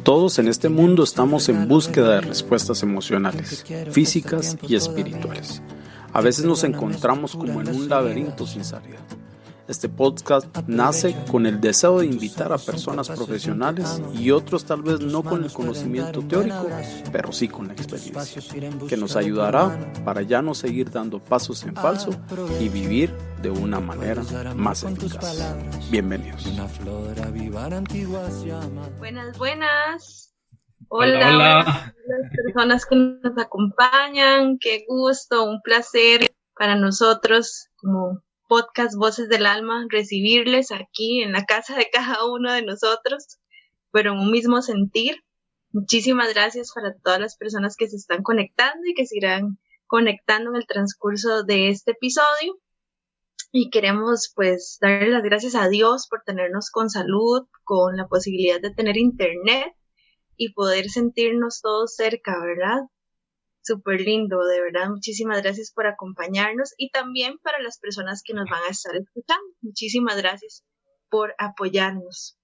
Todos en este mundo estamos en búsqueda de respuestas emocionales, físicas y espirituales. A veces nos encontramos como en un laberinto sin salida. Este podcast nace con el deseo de invitar a personas profesionales y otros tal vez no con el conocimiento teórico, pero sí con la experiencia, que nos ayudará para ya no seguir dando pasos en falso y vivir de una manera más eficaz. Bienvenidos. Buenas. Hola. Las personas que nos acompañan, qué gusto, un placer para nosotros como podcast Voces del Alma recibirles aquí en la casa de cada uno de nosotros, pero en un mismo sentir. Muchísimas gracias para todas las personas que se están conectando y que se irán conectando en el transcurso de este episodio. Y queremos pues darle las gracias a Dios por tenernos con salud, con la posibilidad de tener internet y poder sentirnos todos cerca, ¿verdad? Súper lindo, de verdad. Muchísimas gracias por acompañarnos y también para las personas que nos van a estar escuchando. Muchísimas gracias por apoyarnos.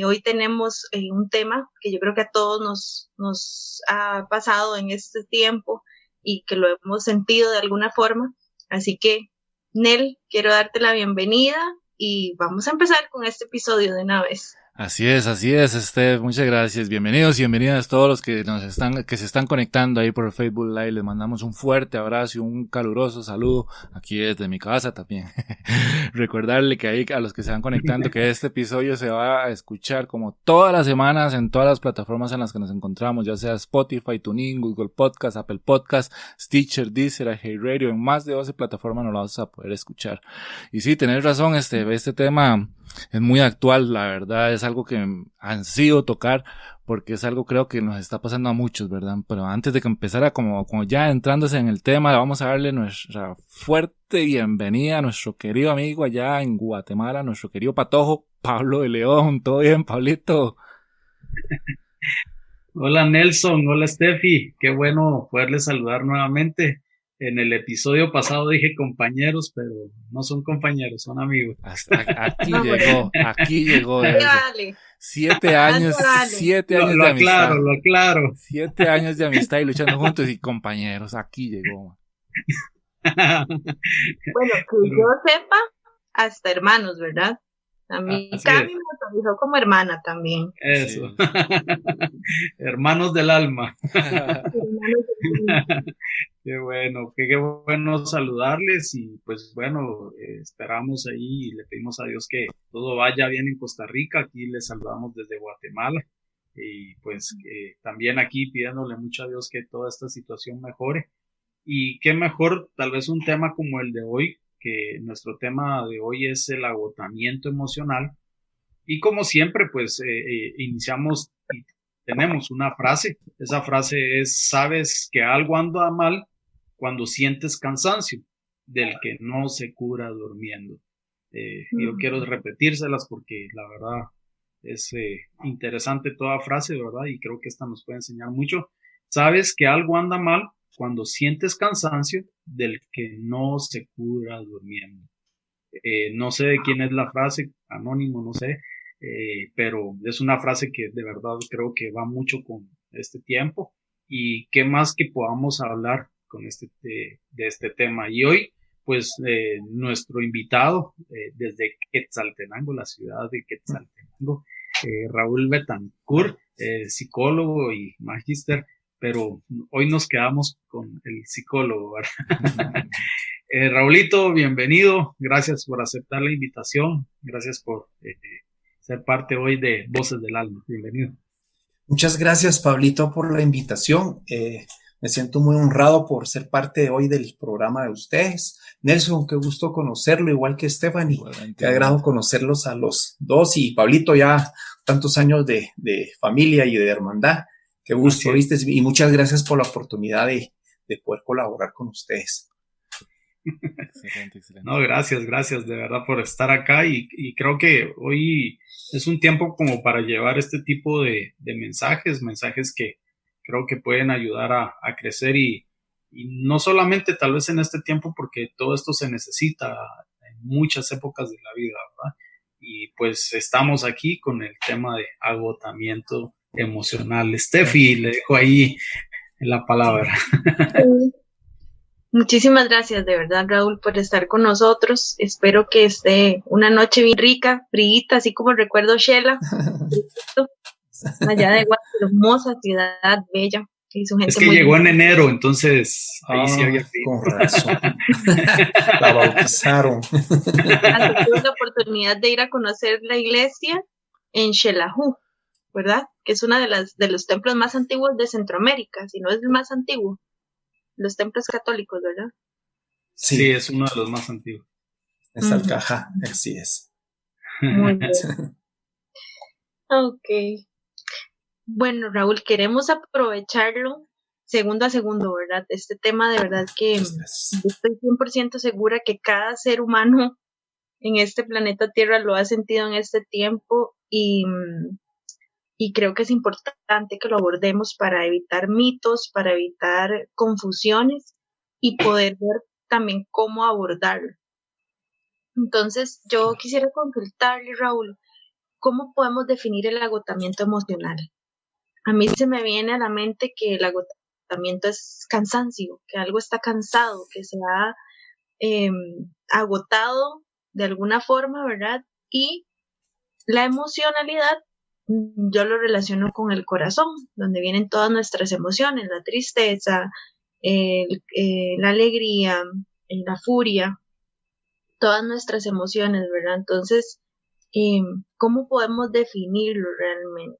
Hoy tenemos un tema que yo creo que a todos nos ha pasado en este tiempo y que lo hemos sentido de alguna forma. Así que, Nel, quiero darte la bienvenida y vamos a empezar con este episodio de una vez. Así es, Steph, muchas gracias, bienvenidos y bienvenidas todos los que se están conectando ahí por Facebook Live, les mandamos un fuerte abrazo y un caluroso saludo aquí desde mi casa también. Recordarle que ahí a los que se van conectando que este episodio se va a escuchar como todas las semanas en todas las plataformas en las que nos encontramos, ya sea Spotify, TuneIn, Google Podcast, Apple Podcast, Stitcher, Deezer, iHeartRadio, en más de 12 plataformas nos lo vas a poder escuchar. Y sí, tenés razón, este tema es muy actual, la verdad, es algo que ansío tocar porque es algo creo que nos está pasando a muchos, ¿verdad? Pero antes de que empezara como ya entrándose en el tema, vamos a darle nuestra fuerte bienvenida a nuestro querido amigo allá en Guatemala, nuestro querido patojo, Pablo de León. ¿Todo bien, Pablito? Hola Nelson, hola Steffi, qué bueno poderles saludar nuevamente. En el episodio pasado dije compañeros, pero no son compañeros, son amigos. Aquí llegó eso. Vale. 7 años, Vale. 7 años de amistad. Lo aclaro. 7 años de amistad y luchando juntos y compañeros, aquí llegó. Bueno, que yo sepa, hasta hermanos, ¿verdad? A mí Cami me autorizó como hermana también. Eso. Sí. Hermanos del alma. Qué bueno saludarles y pues bueno, esperamos ahí y le pedimos a Dios que todo vaya bien en Costa Rica. Aquí les saludamos desde Guatemala y pues también aquí pidiéndole mucho a Dios que toda esta situación mejore. Y qué mejor, tal vez un tema como el de hoy, que nuestro tema de hoy es el agotamiento emocional. Y como siempre, pues iniciamos y tenemos una frase. Esa frase es: sabes que algo anda mal cuando sientes cansancio, del que no se cura durmiendo. Yo quiero repetírselas porque la verdad es interesante toda frase, ¿verdad? Y creo que esta nos puede enseñar mucho. Sabes que algo anda mal cuando sientes cansancio, del que no se cura durmiendo. No sé de quién es la frase, anónimo, no sé, pero es una frase que de verdad creo que va mucho con este tiempo y qué más que podamos hablar con de este tema. Y hoy, pues, nuestro invitado desde Quetzaltenango, la ciudad de Quetzaltenango, Raúl Betancourt, psicólogo y magíster, pero hoy nos quedamos con el psicólogo, ¿verdad? Raulito, bienvenido, gracias por aceptar la invitación, gracias por ser parte hoy de Voces del Alma, bienvenido. Muchas gracias, Pablito, por la invitación. Me siento muy honrado por ser parte hoy del programa de ustedes. Nelson, qué gusto conocerlo, igual que Stephanie. Qué agrado conocerlos a los dos y Pablito, ya tantos años de familia y de hermandad. Qué gusto, ¿viste? Y muchas gracias por la oportunidad de poder colaborar con ustedes. Excelente. No, gracias de verdad por estar acá y creo que hoy es un tiempo como para llevar este tipo de mensajes que creo que pueden ayudar a crecer y no solamente tal vez en este tiempo, porque todo esto se necesita en muchas épocas de la vida, ¿verdad? y pues estamos aquí con el tema de agotamiento emocional. Steffi, le dejo ahí la palabra. Sí. Muchísimas gracias de verdad, Raúl, por estar con nosotros. Espero que esté una noche bien rica, fríita, así como recuerdo Shela, allá de Guatemala, hermosa ciudad, bella. Y su gente es que muy llegó linda. en enero, entonces ahí sí había frío. Con razón. La bautizaron. Tuve la oportunidad de ir a conocer la iglesia en Xelajú, ¿verdad? Que es una de los templos más antiguos de Centroamérica, si no es el más antiguo. Los templos católicos, ¿verdad? Sí, es uno de los más antiguos. Es Alcajá, así es. Muy bien. Ok. Bueno, Raúl, queremos aprovecharlo segundo a segundo, ¿verdad? Este tema de verdad que estoy 100% segura que cada ser humano en este planeta Tierra lo ha sentido en este tiempo y creo que es importante que lo abordemos para evitar mitos, para evitar confusiones y poder ver también cómo abordarlo. Entonces, yo quisiera consultarle, Raúl, ¿cómo podemos definir el agotamiento emocional? A mí se me viene a la mente que el agotamiento es cansancio, que algo está cansado, que se ha agotado de alguna forma, ¿verdad? Y la emocionalidad, yo lo relaciono con el corazón, donde vienen todas nuestras emociones, la tristeza, la alegría, la furia, todas nuestras emociones, ¿verdad? Entonces, ¿cómo podemos definirlo realmente?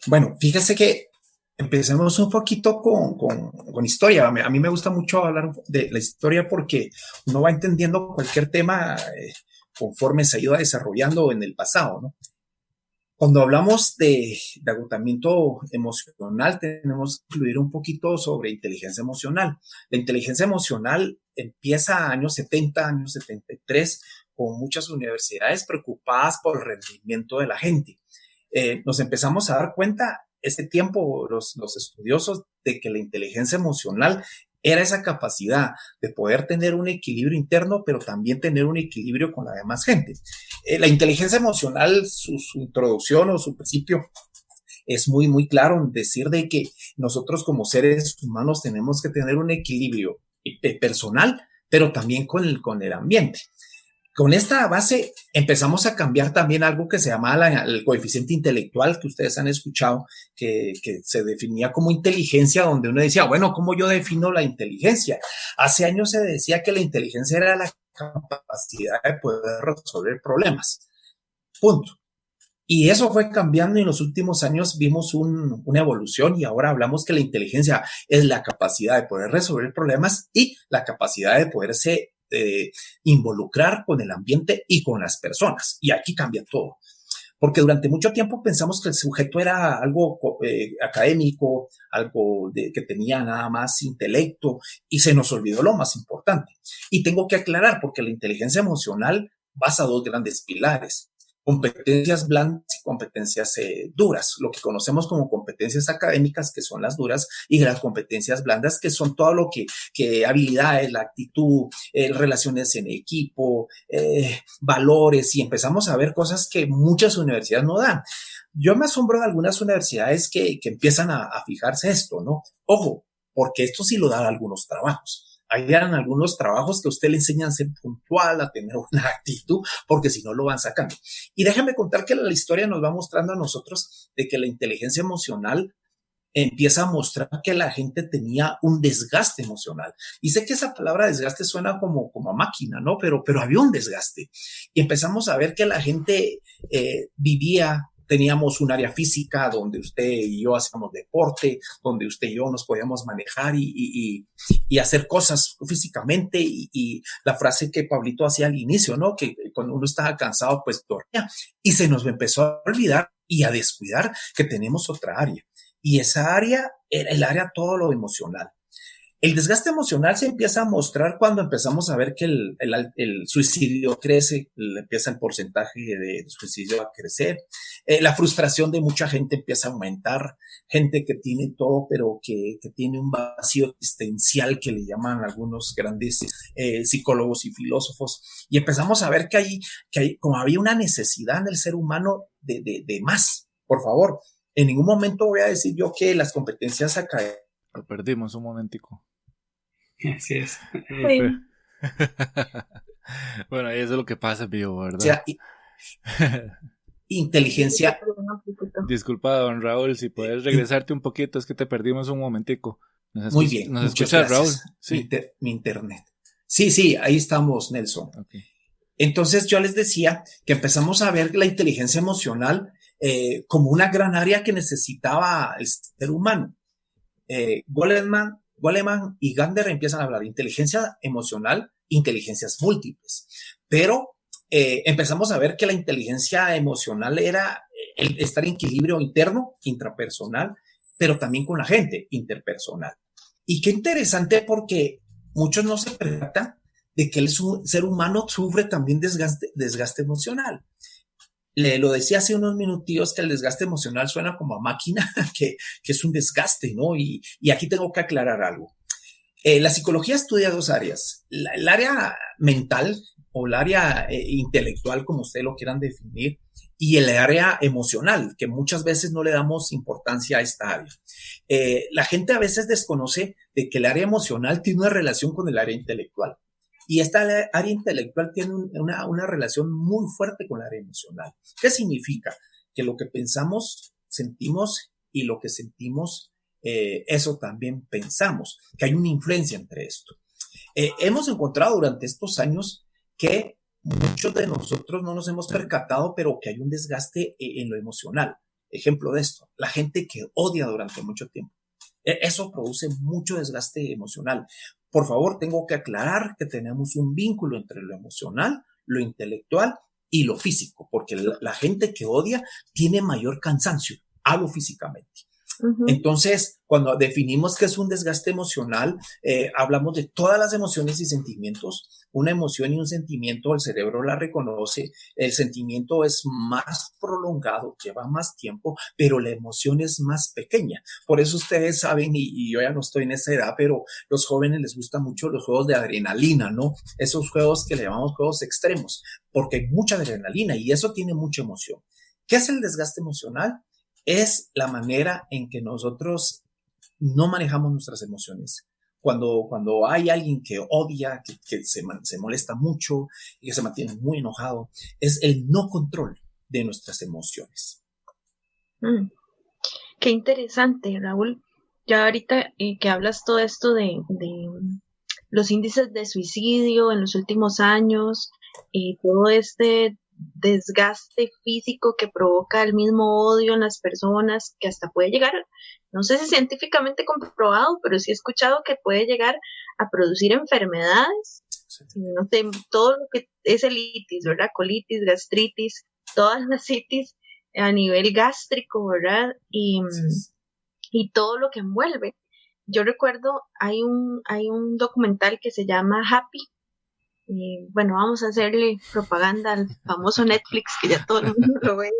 Bueno, fíjese que empecemos un poquito con historia. A mí me gusta mucho hablar de la historia porque uno va entendiendo cualquier tema conforme se ha ido desarrollando en el pasado, ¿no? Cuando hablamos de agotamiento emocional, tenemos que incluir un poquito sobre inteligencia emocional. La inteligencia emocional empieza años 70, años 73, con muchas universidades preocupadas por el rendimiento de la gente. Nos empezamos a dar cuenta este tiempo, los estudiosos, de que la inteligencia emocional era esa capacidad de poder tener un equilibrio interno, pero también tener un equilibrio con la demás gente. La inteligencia emocional, su introducción o su principio es muy, muy claro en decir de que nosotros como seres humanos tenemos que tener un equilibrio personal, pero también con el ambiente. Con esta base empezamos a cambiar también algo que se llama el coeficiente intelectual, que ustedes han escuchado, que se definía como inteligencia, donde uno decía, bueno, ¿cómo yo defino la inteligencia? Hace años se decía que la inteligencia era la capacidad de poder resolver problemas. Punto. Y eso fue cambiando y en los últimos años vimos una evolución y ahora hablamos que la inteligencia es la capacidad de poder resolver problemas y la capacidad de poderse involucrar con el ambiente y con las personas. Y aquí cambia todo. Porque durante mucho tiempo pensamos que el sujeto era algo académico, algo que tenía nada más intelecto y se nos olvidó lo más importante. Y tengo que aclarar porque la inteligencia emocional basa dos grandes pilares. Competencias blandas y competencias duras, lo que conocemos como competencias académicas, que son las duras, y las competencias blandas, que son todo lo que habilidades, la actitud, relaciones en equipo, valores, y empezamos a ver cosas que muchas universidades no dan. Yo me asombro de algunas universidades que empiezan a fijarse esto, ¿no? Ojo, porque esto sí lo dan algunos trabajos. Hay algunos trabajos que a usted le enseñan a ser puntual, a tener una actitud, porque si no lo van sacando. Y déjame contar que la historia nos va mostrando a nosotros de que la inteligencia emocional empieza a mostrar que la gente tenía un desgaste emocional. Y sé que esa palabra desgaste suena como a máquina, ¿no? Pero había un desgaste. Y empezamos a ver que la gente teníamos un área física donde usted y yo hacíamos deporte, donde usted y yo nos podíamos manejar y hacer cosas físicamente. Y la frase que Pablito hacía al inicio, ¿no? Que cuando uno estaba cansado, pues dormía. Y se nos empezó a olvidar y a descuidar que tenemos otra área. Y esa área era el área todo lo emocional. El desgaste emocional se empieza a mostrar cuando empezamos a ver que el suicidio crece, empieza el porcentaje de suicidio a crecer, la frustración de mucha gente empieza a aumentar, gente que tiene todo, pero que tiene un vacío existencial que le llaman algunos grandes psicólogos y filósofos, y empezamos a ver que hay como había una necesidad en el ser humano de más. Por favor, en ningún momento voy a decir yo que las competencias académicas. Lo perdimos un momentico. Así es. Sí. Bueno, eso es lo que pasa en vivo, ¿verdad? O sea, inteligencia. Disculpa, don Raúl, si puedes regresarte un poquito, es que te perdimos un momentico. Muy bien. ¿Nos escuchas, Raúl? Sí. Mi internet. Sí, ahí estamos, Nelson. Okay. Entonces yo les decía que empezamos a ver la inteligencia emocional como una gran área que necesitaba el ser humano. Goleman y Gander empiezan a hablar de inteligencia emocional, inteligencias múltiples, pero empezamos a ver que la inteligencia emocional era el estar en equilibrio interno, intrapersonal, pero también con la gente, interpersonal. Y qué interesante porque muchos no se percatan de que el ser humano sufre también desgaste emocional. Lo decía hace unos minutillos que el desgaste emocional suena como a máquina, que es un desgaste, ¿no? Y aquí tengo que aclarar algo. La psicología estudia dos áreas. El área mental o el área intelectual, como ustedes lo quieran definir, y el área emocional, que muchas veces no le damos importancia a esta área. La gente a veces desconoce de que el área emocional tiene una relación con el área intelectual. Y esta área intelectual tiene una relación muy fuerte con la área emocional. ¿Qué significa? Que lo que pensamos, sentimos, y lo que sentimos, eso también pensamos, que hay una influencia entre esto. Hemos encontrado durante estos años que muchos de nosotros no nos hemos percatado, pero que hay un desgaste en lo emocional. Ejemplo de esto, la gente que odia durante mucho tiempo. Eso produce mucho desgaste emocional. Por favor, tengo que aclarar que tenemos un vínculo entre lo emocional, lo intelectual y lo físico, porque la gente que odia tiene mayor cansancio, hablo físicamente. Uh-huh. Entonces, cuando definimos qué es un desgaste emocional, hablamos de todas las emociones y sentimientos. Una emoción y un sentimiento, el cerebro la reconoce, el sentimiento es más prolongado, lleva más tiempo, pero la emoción es más pequeña. Por eso ustedes saben, y yo ya no estoy en esa edad, pero los jóvenes les gustan mucho los juegos de adrenalina, ¿no? Esos juegos que le llamamos juegos extremos, porque hay mucha adrenalina y eso tiene mucha emoción. ¿Qué es el desgaste emocional? Es la manera en que nosotros no manejamos nuestras emociones. Cuando hay alguien que odia, que se molesta mucho y que se mantiene muy enojado, es el no control de nuestras emociones. Qué interesante, Raúl. Ya ahorita que hablas todo esto de los índices de suicidio en los últimos años y todo este desgaste físico que provoca el mismo odio en las personas, que hasta puede llegar, no sé si científicamente comprobado, pero sí he escuchado que puede llegar a producir enfermedades, no sé, todo lo que es el itis, ¿verdad? Colitis, gastritis, todas las itis a nivel gástrico, ¿verdad? Y todo lo que envuelve. Yo recuerdo, hay un documental que se llama Happy. Bueno, vamos a hacerle propaganda al famoso Netflix, que ya todo el mundo lo ve,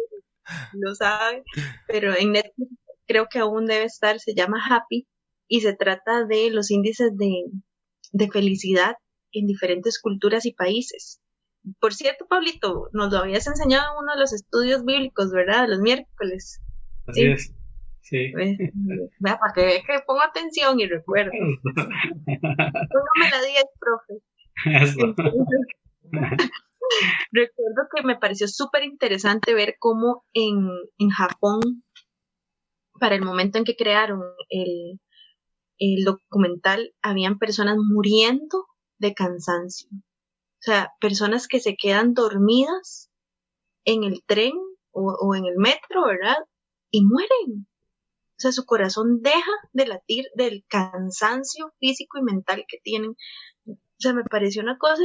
lo sabe, pero en Netflix creo que aún debe estar, se llama Happy, y se trata de los índices de felicidad en diferentes culturas y países. Por cierto, Pablito, nos lo habías enseñado en uno de los estudios bíblicos, ¿verdad? De los miércoles. Así es. Sí. Vea, para que vea que pongo atención y recuerdo. Póngame la 10, profe. Recuerdo que me pareció súper interesante ver cómo en Japón, para el momento en que crearon el documental, habían personas muriendo de cansancio. O sea, personas que se quedan dormidas en el tren o en el metro, ¿verdad? Y mueren. O sea, su corazón deja de latir del cansancio físico y mental que tienen. O sea, me pareció una cosa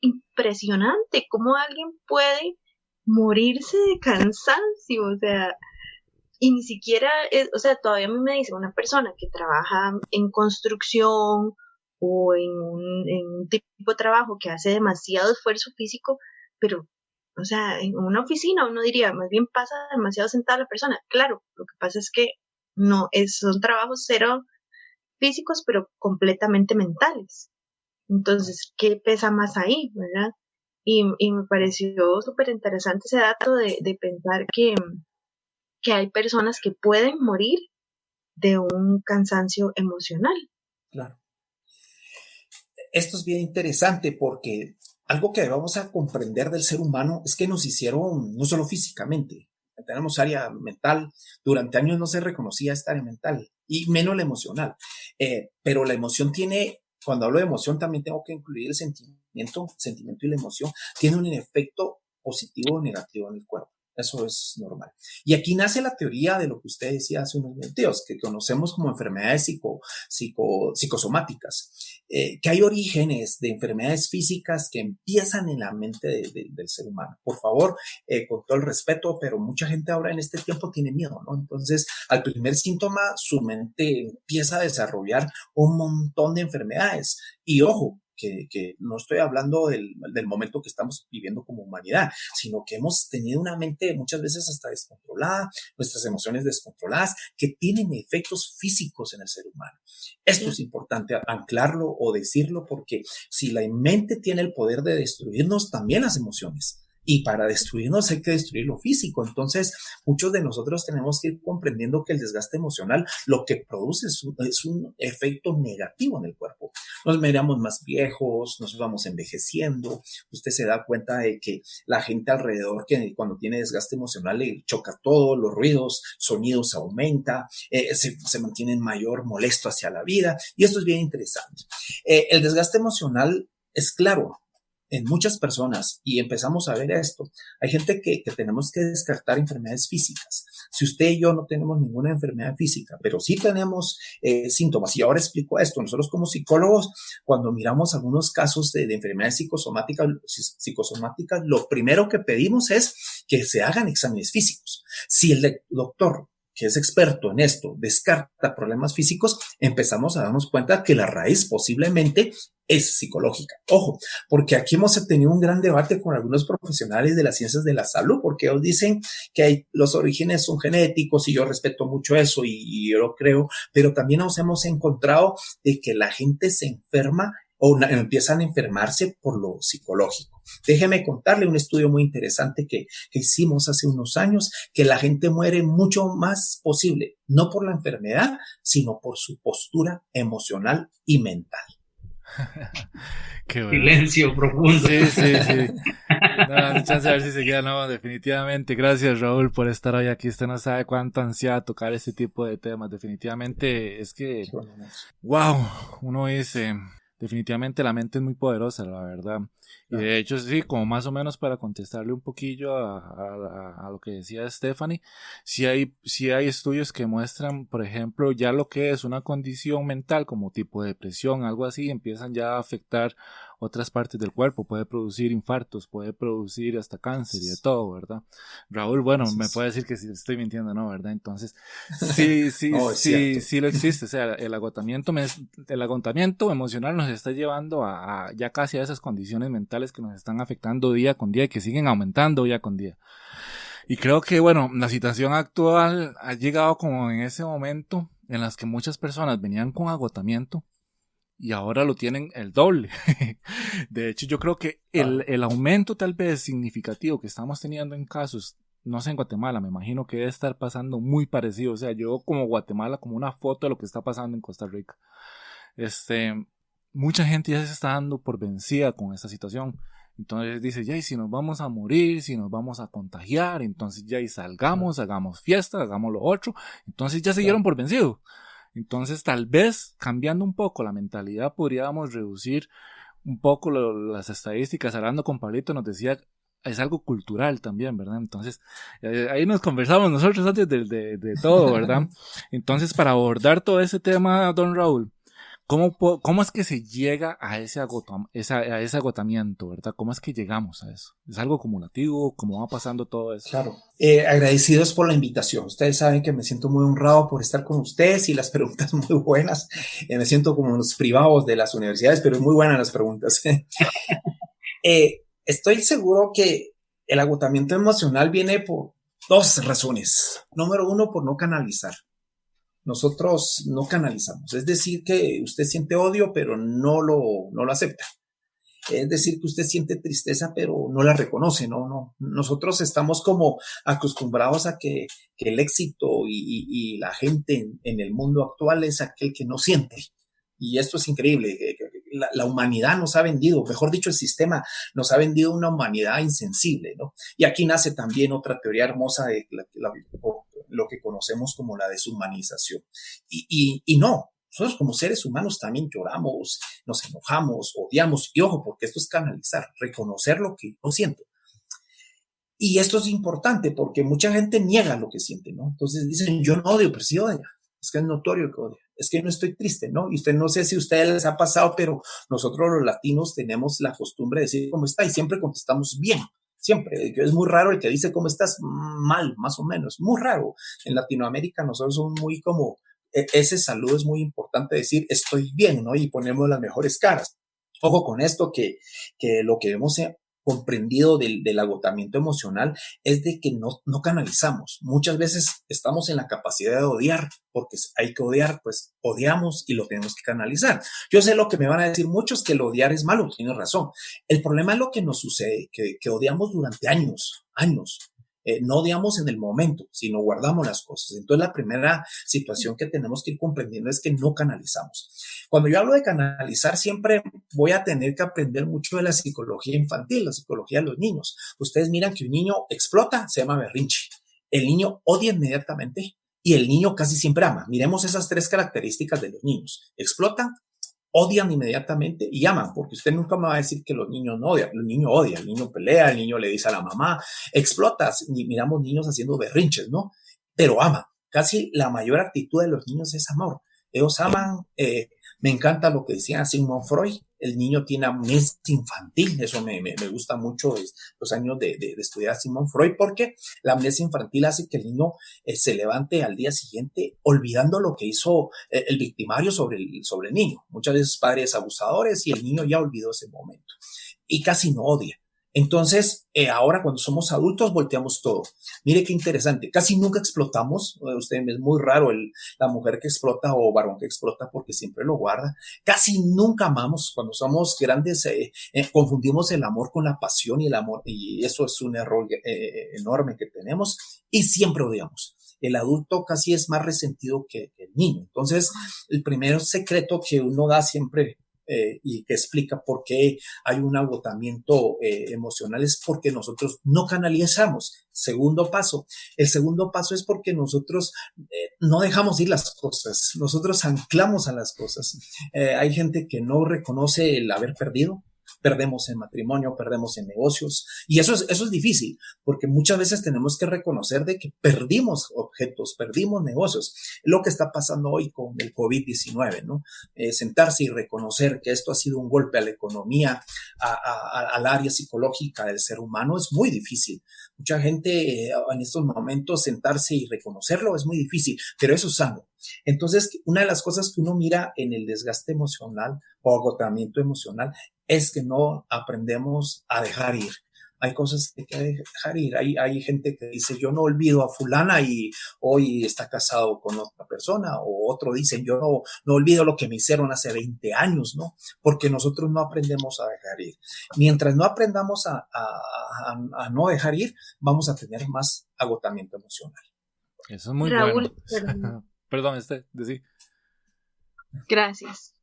impresionante, cómo alguien puede morirse de cansancio. O sea, y ni siquiera, o sea, todavía a mí me dice una persona que trabaja en construcción o en un tipo de trabajo que hace demasiado esfuerzo físico, pero, o sea, en una oficina uno diría, más bien pasa demasiado sentada la persona. Claro, lo que pasa es que son trabajos cero físicos, pero completamente mentales. Entonces, ¿qué pesa más ahí, verdad? Y me pareció súper interesante ese dato de pensar que hay personas que pueden morir de un cansancio emocional. Claro. Esto es bien interesante porque algo que debemos a comprender del ser humano es que nos hicieron no solo físicamente, tenemos área mental, durante años no se reconocía esta área mental y menos la emocional, pero la emoción tiene, cuando hablo de emoción también tengo que incluir el sentimiento y la emoción, tiene un efecto positivo o negativo en el cuerpo. Eso es normal. Y aquí nace la teoría de lo que usted decía hace unos minutos, que conocemos como enfermedades psicosomáticas, que hay orígenes de enfermedades físicas que empiezan en la mente del ser humano. Por favor, con todo el respeto, pero mucha gente ahora en este tiempo tiene miedo, ¿no? Entonces, al primer síntoma, su mente empieza a desarrollar un montón de enfermedades. Y ojo, que no estoy hablando del momento que estamos viviendo como humanidad, sino que hemos tenido una mente muchas veces hasta descontrolada, nuestras emociones descontroladas, que tienen efectos físicos en el ser humano. Esto es importante anclarlo o decirlo, porque si la mente tiene el poder de destruirnos, también las emociones. Y para destruirnos hay que destruir lo físico. Entonces, muchos de nosotros tenemos que ir comprendiendo que el desgaste emocional lo que produce es un efecto negativo en el cuerpo. Nos miramos más viejos, nos vamos envejeciendo. Usted se da cuenta de que la gente alrededor, que cuando tiene desgaste emocional, le choca todo, los ruidos, sonidos aumenta, se mantienen mayor molesto hacia la vida. Y esto es bien interesante. El desgaste emocional es claro en muchas personas, y empezamos a ver esto. Hay gente que tenemos que descartar enfermedades físicas. Si usted y yo no tenemos ninguna enfermedad física, pero sí tenemos síntomas, y ahora explico esto. Nosotros como psicólogos, cuando miramos algunos casos de enfermedades psicosomáticas, lo primero que pedimos es que se hagan exámenes físicos. Si el doctor, que es experto en esto, descarta problemas físicos, empezamos a darnos cuenta que la raíz posiblemente es psicológica. Ojo, porque aquí hemos tenido un gran debate con algunos profesionales de las ciencias de la salud, porque ellos dicen que los orígenes son genéticos, y yo respeto mucho eso y yo lo creo, pero también nos hemos encontrado de que la gente se enferma o empiezan a enfermarse por lo psicológico. Déjeme contarle un estudio muy interesante que hicimos hace unos años, que la gente muere mucho más posible, no por la enfermedad, sino por su postura emocional y mental. Qué bueno. Silencio profundo. Sí. No, chance a ver si se queda. No, definitivamente. Gracias, Raúl, por estar hoy aquí. Usted no sabe cuánto ansía tocar este tipo de temas. Definitivamente es que, wow, uno dice, definitivamente la mente es muy poderosa, la verdad. Y de hecho, sí, como más o menos para contestarle un poquillo a lo que decía Stephanie, sí hay estudios que muestran, por ejemplo, ya lo que es una condición mental como tipo de depresión, algo así, empiezan ya a afectar otras partes del cuerpo, puede producir infartos, puede producir hasta cáncer y de todo, ¿verdad? Raúl, bueno, me puede decir que sí estoy mintiendo, ¿no? ¿Verdad? Entonces, sí, no, sí lo existe, o sea, el agotamiento emocional nos está llevando a ya casi a esas condiciones mentales que nos están afectando día con día y que siguen aumentando día con día. Y creo que, bueno, la situación actual ha llegado como en ese momento en las que muchas personas venían con agotamiento y ahora lo tienen el doble. De hecho, yo creo que el aumento tal vez significativo que estamos teniendo en casos, no sé, en Guatemala, me imagino que debe estar pasando muy parecido. O sea, yo como Guatemala, como una foto de lo que está pasando en Costa Rica. Mucha gente ya se está dando por vencida con esta situación. Entonces dice, ya, y si nos vamos a morir, si nos vamos a contagiar, entonces ya, y salgamos, hagamos fiesta, hagamos lo otro. Entonces ya se dieron por vencido. Entonces tal vez cambiando un poco la mentalidad podríamos reducir un poco las estadísticas. Hablando con Pablito nos decía, es algo cultural también, ¿verdad? Entonces ahí nos conversamos nosotros antes de todo, ¿verdad? Entonces, para abordar todo ese tema, don Raúl, ¿Cómo es que se llega a ese agotamiento, verdad? ¿Cómo es que llegamos a eso? ¿Es algo acumulativo? ¿Cómo va pasando todo eso? Claro. Agradecidos por la invitación. Ustedes saben que me siento muy honrado por estar con ustedes y las preguntas muy buenas. Me siento como los privados de las universidades, pero muy buenas las preguntas. Estoy seguro que el agotamiento emocional viene por dos razones. Número uno, por no canalizar. Nosotros no canalizamos. Es decir, que usted siente odio, pero no lo acepta. Es decir, que usted siente tristeza, pero no la reconoce, ¿no? Nosotros estamos como acostumbrados a que el éxito y la gente en el mundo actual es aquel que no siente. Y esto es increíble. La humanidad nos ha vendido, mejor dicho, el sistema nos ha vendido una humanidad insensible, ¿no? Y aquí nace también otra teoría hermosa de lo que conocemos como la deshumanización. Y no. Nosotros como seres humanos también lloramos, nos enojamos, odiamos. Y ojo, porque esto es canalizar, reconocer lo que yo siento. Y esto es importante porque mucha gente niega lo que siente, ¿no? Entonces dicen, yo no odio, pero sí odia. Es que es notorio que odia. Es que no estoy triste, ¿no? Y usted no sé si a ustedes les ha pasado, pero nosotros los latinos tenemos la costumbre de decir cómo está y siempre contestamos bien. Siempre. Es muy raro el que dice cómo estás mal, más o menos. Muy raro. En Latinoamérica nosotros somos muy como... Ese saludo es muy importante, decir estoy bien, ¿no? Y ponemos las mejores caras. Ojo con esto, que lo que hemos comprendido del agotamiento emocional es de que no canalizamos. Muchas veces estamos en la capacidad de odiar, porque hay que odiar, pues odiamos y lo tenemos que canalizar. Yo sé lo que me van a decir muchos, que el odiar es malo, tienes razón. El problema es lo que nos sucede, que odiamos durante años. No odiamos en el momento, sino guardamos las cosas. Entonces, la primera situación que tenemos que ir comprendiendo es que no canalizamos. Cuando yo hablo de canalizar, siempre voy a tener que aprender mucho de la psicología infantil, la psicología de los niños. Ustedes miran que un niño explota, se llama berrinche. El niño odia inmediatamente y el niño casi siempre ama. Miremos esas tres características de los niños. Explotan, odian inmediatamente y aman, porque usted nunca me va a decir que los niños no odian. El niño odia, el niño pelea, el niño le dice a la mamá, explotas. Y miramos niños haciendo berrinches, ¿no? Pero aman. Casi la mayor actitud de los niños es amor. Ellos aman. Me encanta lo que decía Sigmund Freud. El niño tiene amnesia infantil. Eso me gusta mucho, los años de estudiar a Sigmund Freud, porque la amnesia infantil hace que el niño se levante al día siguiente olvidando lo que hizo el victimario sobre el niño. Muchas veces padres abusadores y el niño ya olvidó ese momento y casi no odia. Entonces, ahora cuando somos adultos volteamos todo. Mire qué interesante, casi nunca explotamos. Usted es muy raro la mujer que explota o varón que explota porque siempre lo guarda. Casi nunca amamos. Cuando somos grandes confundimos el amor con la pasión y el amor, y eso es un error enorme que tenemos, y siempre odiamos. El adulto casi es más resentido que el niño. Entonces, el primer secreto que uno da siempre y que explica por qué hay un agotamiento emocional es porque nosotros no canalizamos. Segundo paso. El segundo paso es porque nosotros no dejamos ir las cosas. Nosotros anclamos a las cosas. Hay gente que no reconoce el haber perdido. Perdemos en matrimonio, perdemos en negocios, y eso es difícil, porque muchas veces tenemos que reconocer de que perdimos objetos, perdimos negocios. Lo que está pasando hoy con el COVID-19, ¿no? Sentarse y reconocer que esto ha sido un golpe a la economía, al área psicológica del ser humano, es muy difícil. Mucha gente en estos momentos sentarse y reconocerlo es muy difícil, pero eso es sano. Entonces, una de las cosas que uno mira en el desgaste emocional o agotamiento emocional es que no aprendemos a dejar ir. Hay cosas que hay que dejar ir. Hay gente que dice, yo no olvido a fulana y hoy está casado con otra persona, o otro dice, yo no olvido lo que me hicieron hace 20 años, ¿no? Porque nosotros no aprendemos a dejar ir. Mientras no aprendamos a no dejar ir, vamos a tener más agotamiento emocional. Eso es muy Raúl, bueno. Perdón, decí. Gracias.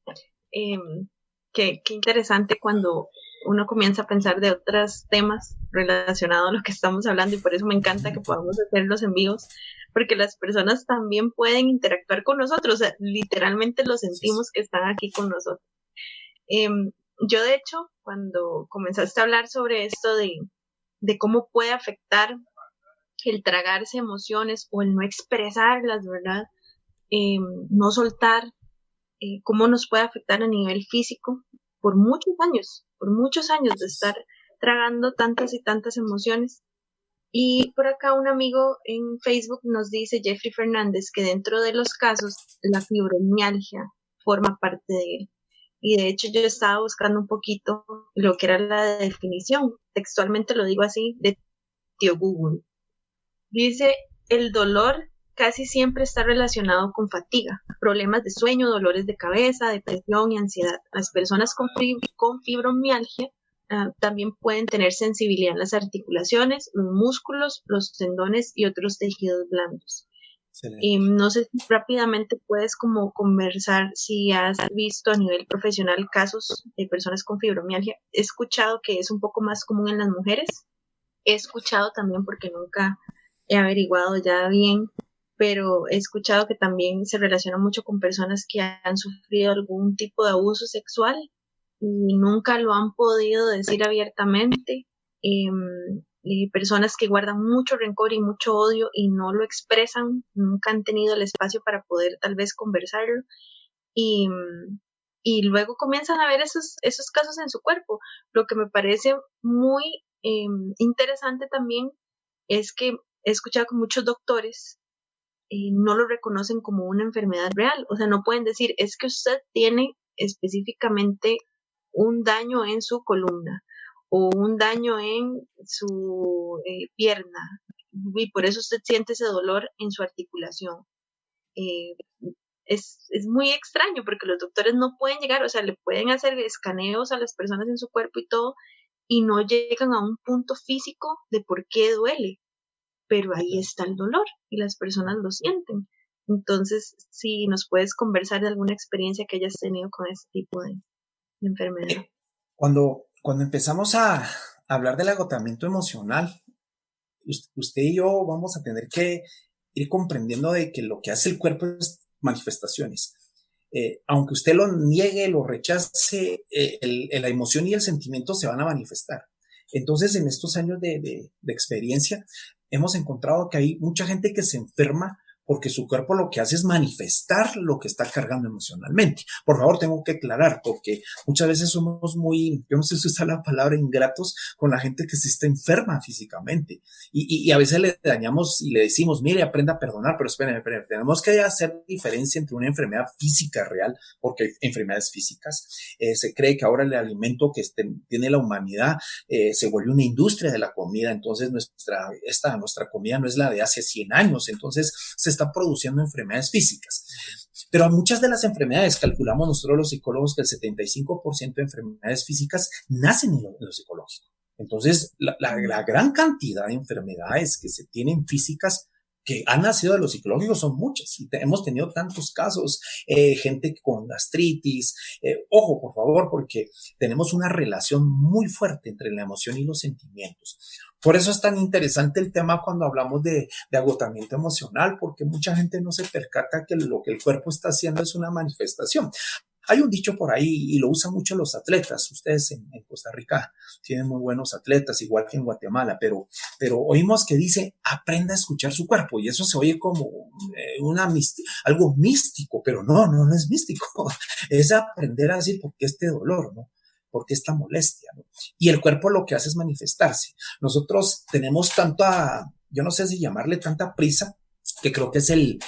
Qué interesante cuando uno comienza a pensar de otros temas relacionados a lo que estamos hablando, y por eso me encanta que podamos hacer los envíos, porque las personas también pueden interactuar con nosotros, o sea, literalmente lo sentimos que están aquí con nosotros. Yo, de hecho, cuando comenzaste a hablar sobre esto de cómo puede afectar el tragarse emociones o el no expresarlas, ¿verdad? No soltar, cómo nos puede afectar a nivel físico por muchos años de estar tragando tantas y tantas emociones. Y por acá un amigo en Facebook nos dice, Jeffrey Fernández, que dentro de los casos la fibromialgia forma parte de él. Y de hecho yo estaba buscando un poquito lo que era la definición, textualmente lo digo así, de tío Google. Dice, el dolor casi siempre está relacionado con fatiga, problemas de sueño, dolores de cabeza, depresión y ansiedad. Las personas con fibromialgia también pueden tener sensibilidad en las articulaciones, los músculos, los tendones y otros tejidos blandos. No sé si rápidamente puedes como conversar si has visto a nivel profesional casos de personas con fibromialgia. He escuchado que es un poco más común en las mujeres. He escuchado también, porque nunca he averiguado ya bien, pero he escuchado que también se relaciona mucho con personas que han sufrido algún tipo de abuso sexual y nunca lo han podido decir abiertamente. Personas que guardan mucho rencor y mucho odio y no lo expresan, nunca han tenido el espacio para poder tal vez conversarlo y luego comienzan a ver esos casos en su cuerpo. Lo que me parece muy interesante también es que he escuchado que muchos doctores no lo reconocen como una enfermedad real, o sea, no pueden decir, es que usted tiene específicamente un daño en su columna o un daño en su pierna y por eso usted siente ese dolor en su articulación. Es muy extraño porque los doctores no pueden llegar, o sea, le pueden hacer escaneos a las personas en su cuerpo y todo y no llegan a un punto físico de por qué duele, pero ahí está el dolor y las personas lo sienten. Entonces, si nos puedes conversar de alguna experiencia que hayas tenido con este tipo de enfermedad. Cuando empezamos a hablar del agotamiento emocional, usted y yo vamos a tener que ir comprendiendo de que lo que hace el cuerpo es manifestaciones. Aunque usted lo niegue, lo rechace, la emoción y el sentimiento se van a manifestar. Entonces, en estos años de experiencia, hemos encontrado que hay mucha gente que se enferma porque su cuerpo lo que hace es manifestar lo que está cargando emocionalmente. Por favor, tengo que aclarar, porque muchas veces somos muy, yo no sé si usa la palabra ingratos con la gente que se está enferma físicamente. Y a veces le dañamos y le decimos, mire, aprenda a perdonar, pero espérenme, tenemos que hacer diferencia entre una enfermedad física real, porque hay enfermedades físicas. Se cree que ahora el alimento que tiene la humanidad se vuelve una industria de la comida, entonces nuestra comida no es la de hace 100 años, entonces se están produciendo enfermedades físicas. Pero muchas de las enfermedades, calculamos nosotros los psicólogos que el 75% de enfermedades físicas nacen en lo psicológico. Entonces, la gran cantidad de enfermedades que se tienen físicas que han nacido de los psicológicos son muchas y hemos tenido tantos casos, gente con gastritis, ojo por favor, porque tenemos una relación muy fuerte entre la emoción y los sentimientos. Por eso es tan interesante el tema cuando hablamos de agotamiento emocional, porque mucha gente no se percata que lo que el cuerpo está haciendo es una manifestación. Hay un dicho por ahí y lo usan mucho los atletas. Ustedes en Costa Rica tienen muy buenos atletas, igual que en Guatemala, pero oímos que dice, aprenda a escuchar su cuerpo, y eso se oye como algo místico, pero no es místico. Es aprender a decir por qué este dolor, ¿no? ¿Por qué esta molestia, ¿no? Y el cuerpo lo que hace es manifestarse. Nosotros tenemos yo no sé si llamarle tanta prisa, que creo que es el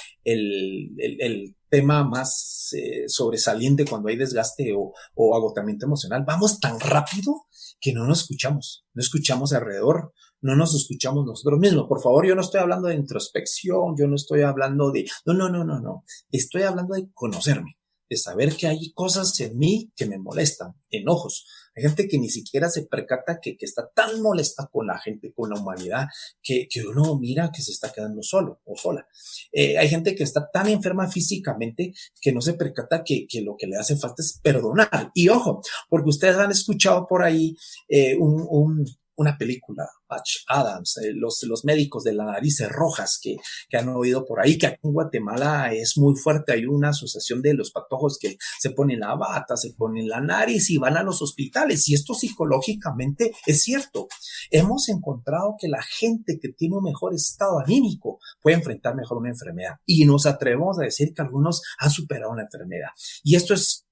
tema más sobresaliente cuando hay desgaste o agotamiento emocional. Vamos tan rápido que no escuchamos alrededor, no nos escuchamos nosotros mismos. Por favor, yo no estoy hablando de introspección, yo no estoy hablando de, no, estoy hablando de conocerme, de saber que hay cosas en mí que me molestan, enojos. Hay gente que ni siquiera se percata que está tan molesta con la gente, con la humanidad, que uno mira que se está quedando solo o sola. Hay gente que está tan enferma físicamente que no se percata que lo que le hace falta es perdonar. Y ojo, porque ustedes han escuchado por ahí una película, Patch Adams, los médicos de las narices rojas que han oído por ahí, que aquí en Guatemala es muy fuerte. Hay una asociación de los patojos que se ponen la bata, se ponen la nariz y van a los hospitales. Y esto psicológicamente es cierto. Hemos encontrado que la gente que tiene un mejor estado anímico puede enfrentar mejor una enfermedad. Y nos atrevemos a decir que algunos han superado una enfermedad. Y esto es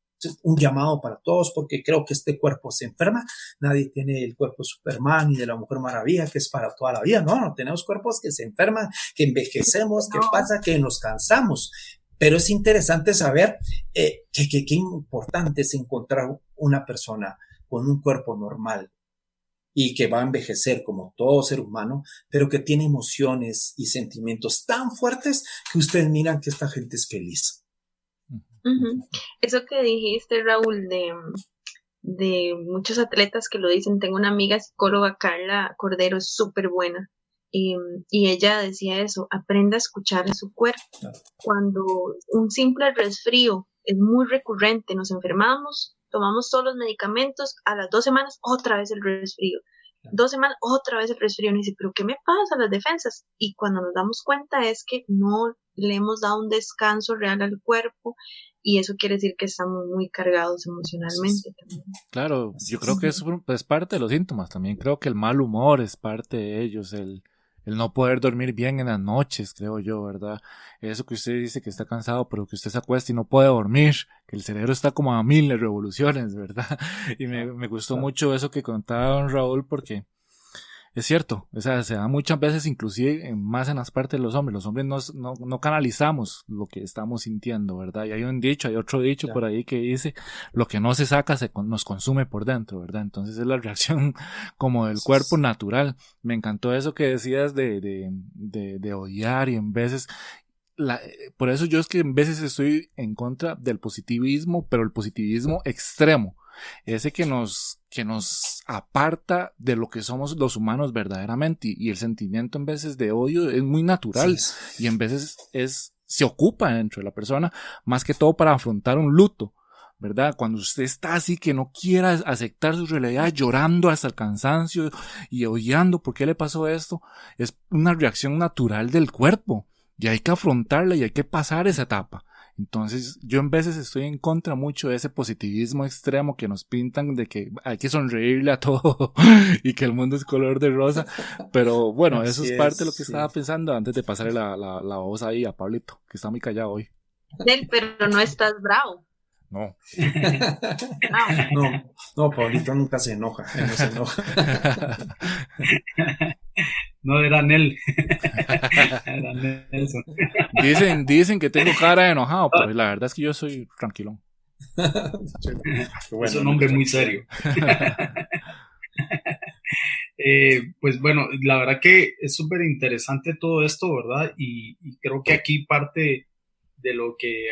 un llamado para todos, porque creo que este cuerpo se enferma. Nadie tiene el cuerpo de Superman ni de la Mujer Maravilla, que es para toda la vida. No, tenemos cuerpos que se enferman, que envejecemos, que pasa, que nos cansamos. Pero es interesante saber qué importante es encontrar una persona con un cuerpo normal y que va a envejecer como todo ser humano, pero que tiene emociones y sentimientos tan fuertes que ustedes miran que esta gente es feliz. Uh-huh. Eso que dijiste, Raúl, de muchos atletas que lo dicen. Tengo una amiga psicóloga, Carla Cordero, es súper buena, y ella decía eso: aprenda a escuchar a su cuerpo. Cuando un simple resfrío es muy recurrente, nos enfermamos, tomamos todos los medicamentos, a las 2 semanas otra vez el resfrío, 2 semanas otra vez el resfrío. Y dice, ¿pero qué me pasa? Las defensas. Y cuando nos damos cuenta es que no le hemos dado un descanso real al cuerpo, y eso quiere decir que estamos muy cargados emocionalmente también. Claro, yo creo que eso es parte de los síntomas también. Creo que el mal humor es parte de ellos, el no poder dormir bien en las noches, creo yo, ¿verdad? Eso que usted dice que está cansado, pero que usted se acuesta y no puede dormir, que el cerebro está como a 1000 revoluciones, ¿verdad? Y me gustó mucho eso que contaba don Raúl, porque es cierto, o sea, se da muchas veces, inclusive más en las partes de los hombres. Los hombres no canalizamos lo que estamos sintiendo, ¿verdad? Y hay otro dicho por ahí que dice, lo que no se saca nos consume por dentro, ¿verdad? Entonces es la reacción como del cuerpo natural. Me encantó eso que decías de odiar, y en veces, por eso yo es que en veces estoy en contra del positivismo, pero el positivismo extremo. Ese que nos aparta de lo que somos los humanos verdaderamente, y el sentimiento en veces de odio es muy natural, y en veces se ocupa dentro de la persona, más que todo para afrontar un luto, ¿verdad? Cuando usted está así que no quiera aceptar su realidad, llorando hasta el cansancio y odiando por qué le pasó esto, es una reacción natural del cuerpo, y hay que afrontarla y hay que pasar esa etapa. Entonces yo en veces estoy en contra mucho de ese positivismo extremo que nos pintan, de que hay que sonreírle a todo y que el mundo es color de rosa, pero bueno, eso es parte de lo que estaba pensando antes de pasarle la voz ahí a Pablito, que está muy callado hoy. Pero no estás bravo. No. No, Pablito nunca se enoja, no se enoja. No, era Nel. Era Nelson. Dicen que tengo cara de enojado, pero la verdad es que yo soy tranquilón. Es un hombre muy serio. Pues bueno, la verdad que es súper interesante todo esto, ¿verdad? Y creo que aquí parte de lo que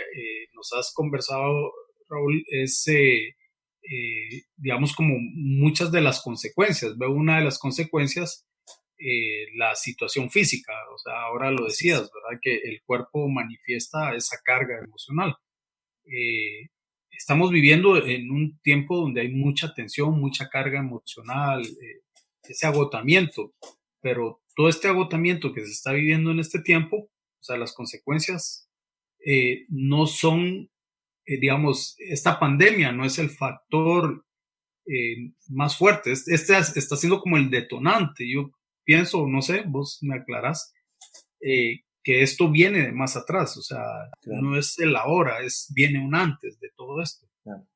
nos has conversado, Raúl, es, digamos, como muchas de las consecuencias. Veo una de las consecuencias, la situación física, o sea, ahora lo decías, ¿verdad? Que el cuerpo manifiesta esa carga emocional. Estamos viviendo en un tiempo donde hay mucha tensión, mucha carga emocional, ese agotamiento, pero todo este agotamiento que se está viviendo en este tiempo, o sea, las consecuencias no son, digamos, esta pandemia no es el factor más fuerte, este está siendo como el detonante. Yo pienso, no sé, vos me aclarás, que esto viene de más atrás, o sea, claro, no es el ahora, viene un antes de todo esto. Claro.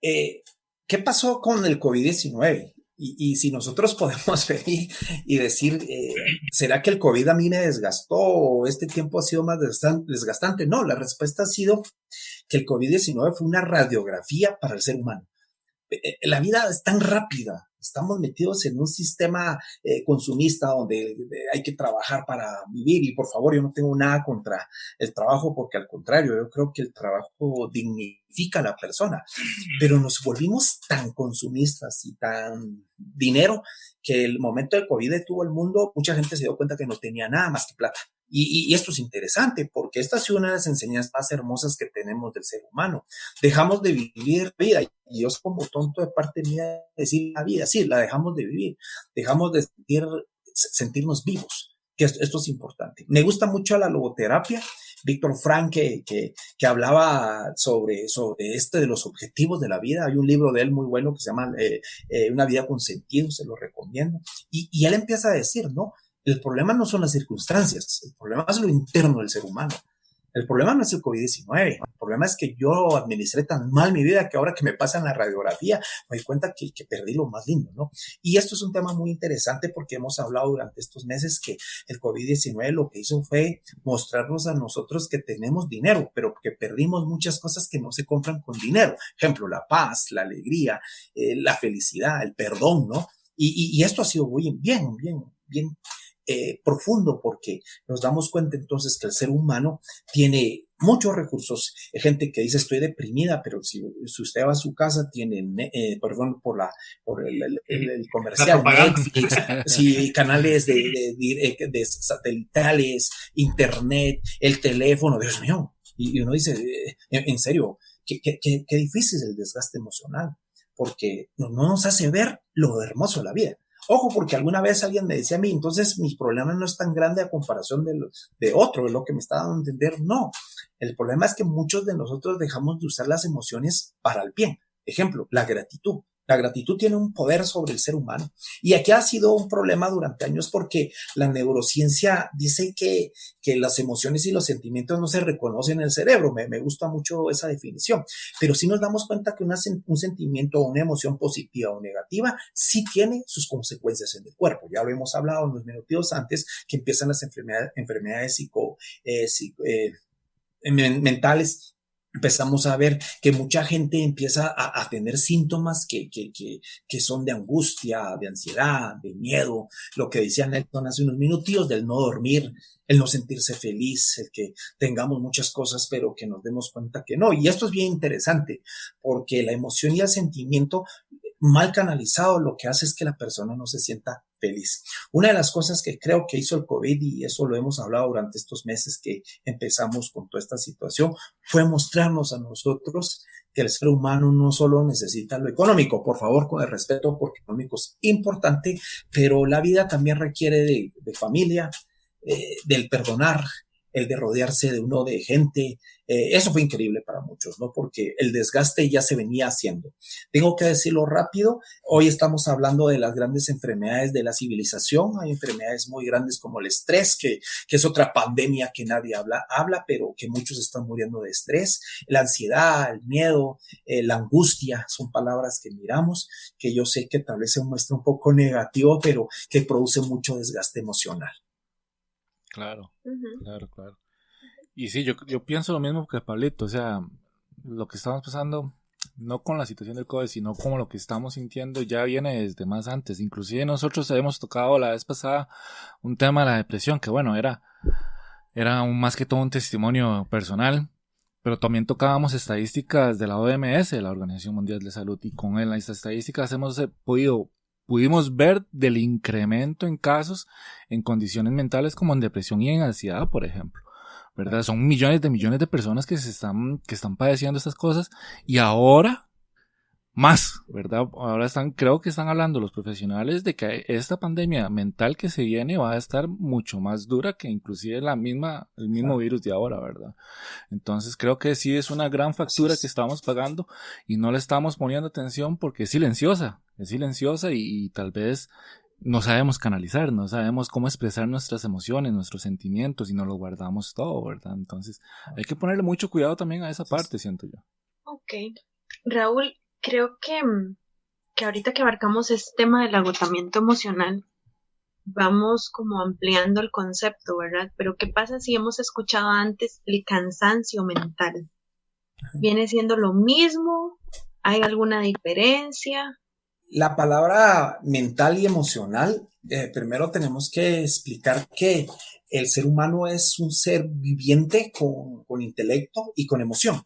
¿Qué pasó con el COVID-19? Y si nosotros podemos venir y decir, ¿será que el COVID a mí me desgastó o este tiempo ha sido más desgastante? No, la respuesta ha sido que el COVID-19 fue una radiografía para el ser humano. La vida es tan rápida, estamos metidos en un sistema consumista donde hay que trabajar para vivir, y por favor, yo no tengo nada contra el trabajo, porque al contrario, yo creo que el trabajo dignifica a la persona, pero nos volvimos tan consumistas y tan dinero que el momento del COVID detuvo el mundo, mucha gente se dio cuenta que no tenía nada más que plata Y esto es interesante porque esta es una de las enseñanzas más hermosas que tenemos del ser humano. Dejamos de vivir la vida, y yo como tonto de parte mía decir la vida, sí, la dejamos de vivir, dejamos de sentirnos vivos, que esto es importante. Me gusta mucho la logoterapia. Víctor Frank que hablaba sobre de los objetivos de la vida. Hay un libro de él muy bueno que se llama Una vida con sentido, se lo recomiendo. Y él empieza a decir, ¿no? El problema no son las circunstancias, el problema es lo interno del ser humano. El problema no es el COVID-19, el problema es que yo administré tan mal mi vida que ahora que me pasan la radiografía me doy cuenta que perdí lo más lindo, ¿no? Y esto es un tema muy interesante porque hemos hablado durante estos meses que el COVID-19 lo que hizo fue mostrarnos a nosotros que tenemos dinero, pero que perdimos muchas cosas que no se compran con dinero. Ejemplo, la paz, la alegría, la felicidad, el perdón, ¿no? Y esto ha sido muy bien profundo porque nos damos cuenta entonces que el ser humano tiene muchos recursos. Hay gente que dice estoy deprimida, pero si usted va a su casa tiene, perdón por el comercial, Netflix, sí, canales de satelitales, internet, el teléfono, Dios mío. Y uno dice, en serio, qué difícil es el desgaste emocional, porque no nos hace ver lo hermoso de la vida. Ojo, porque alguna vez alguien me decía a mí, entonces mi problema no es tan grande a comparación de otro, de lo que me está dando a entender. No, el problema es que muchos de nosotros dejamos de usar las emociones para el bien. Ejemplo, la gratitud. La gratitud tiene un poder sobre el ser humano. Y aquí ha sido un problema durante años porque la neurociencia dice que las emociones y los sentimientos no se reconocen en el cerebro. Me gusta mucho esa definición. Pero sí nos damos cuenta que un sentimiento o una emoción positiva o negativa sí tiene sus consecuencias en el cuerpo. Ya lo hemos hablado unos minutos antes que empiezan las enfermedades mentales. Empezamos a ver que mucha gente empieza a tener síntomas que son de angustia, de ansiedad, de miedo, lo que decía Nelson hace unos minutos, del no dormir, el no sentirse feliz, el que tengamos muchas cosas pero que nos demos cuenta que no. Y esto es bien interesante porque la emoción y el sentimiento mal canalizado lo que hace es que la persona no se sienta feliz. Una de las cosas que creo que hizo el COVID, y eso lo hemos hablado durante estos meses que empezamos con toda esta situación, fue mostrarnos a nosotros que el ser humano no solo necesita lo económico, por favor, con el respeto, porque lo económico es importante, pero la vida también requiere de familia, del perdonar, el de rodearse de gente. Eso fue increíble para muchos, ¿no? Porque el desgaste ya se venía haciendo. Tengo que decirlo rápido, hoy estamos hablando de las grandes enfermedades de la civilización. Hay enfermedades muy grandes como el estrés, que es otra pandemia que nadie habla, pero que muchos están muriendo de estrés. La ansiedad, el miedo, la angustia, son palabras que miramos, que yo sé que tal vez se muestra un poco negativo, pero que produce mucho desgaste emocional. Claro. Y sí, yo pienso lo mismo que Pablito, o sea, lo que estamos pasando, no con la situación del COVID, sino como lo que estamos sintiendo ya viene desde más antes. Inclusive nosotros hemos tocado la vez pasada un tema de la depresión, que bueno, era más que todo un testimonio personal, pero también tocábamos estadísticas de la OMS, de la Organización Mundial de Salud, y con las estadísticas pudimos ver del incremento en casos en condiciones mentales como en depresión y en ansiedad, por ejemplo, ¿verdad? Son millones de personas que están padeciendo estas cosas, y ahora más, ¿verdad? Ahora creo que están hablando los profesionales de que esta pandemia mental que se viene va a estar mucho más dura que inclusive el mismo virus de ahora, ¿verdad? Entonces creo que sí es una gran factura que estamos pagando y no le estamos poniendo atención porque es silenciosa y tal vez no sabemos canalizar, no sabemos cómo expresar nuestras emociones, nuestros sentimientos y nos lo guardamos todo, ¿verdad? Entonces hay que ponerle mucho cuidado también a esa parte, siento yo. Ok. Raúl, creo que ahorita que abarcamos este tema del agotamiento emocional, vamos como ampliando el concepto, ¿verdad? Pero ¿qué pasa si hemos escuchado antes el cansancio mental? ¿Viene siendo lo mismo? ¿Hay alguna diferencia? La palabra mental y emocional, primero tenemos que explicar que el ser humano es un ser viviente con intelecto y con emoción.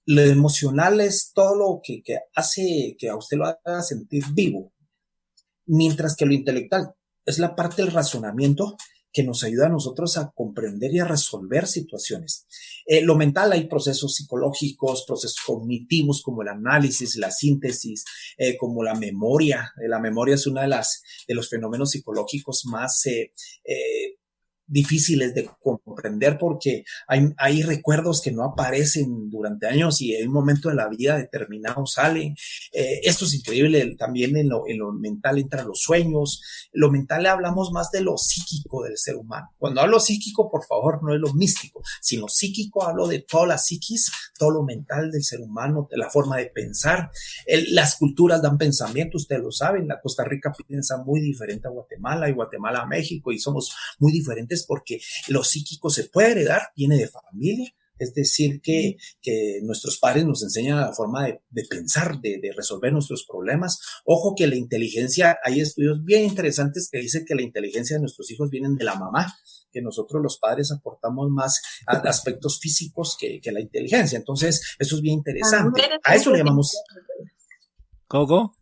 Lo emocional es todo lo que hace que a usted lo haga sentir vivo, mientras que lo intelectual es la parte del razonamiento que nos ayuda a nosotros a comprender y a resolver situaciones. Lo mental, hay procesos psicológicos, procesos cognitivos como el análisis, la síntesis, como la memoria. La memoria es uno de los fenómenos psicológicos más difíciles de comprender porque hay recuerdos que no aparecen durante años y en un momento de la vida determinado salen. Esto es increíble. También en lo mental entran los sueños. Lo mental hablamos más de lo psíquico del ser humano. Cuando hablo psíquico, por favor, no es lo místico, sino psíquico, hablo de toda la psiquis, todo lo mental del ser humano, de la forma de pensar. Las culturas dan pensamiento, ustedes lo saben. La Costa Rica piensa muy diferente a Guatemala y Guatemala a México y somos muy diferentes porque lo psíquico se puede heredar, viene de familia, es decir, que nuestros padres nos enseñan la forma de pensar, de resolver nuestros problemas. Ojo que la inteligencia, hay estudios bien interesantes que dicen que la inteligencia de nuestros hijos vienen de la mamá, que nosotros los padres aportamos más a aspectos físicos que la inteligencia. Entonces, eso es bien interesante. A eso le llamamos... ¿Coco?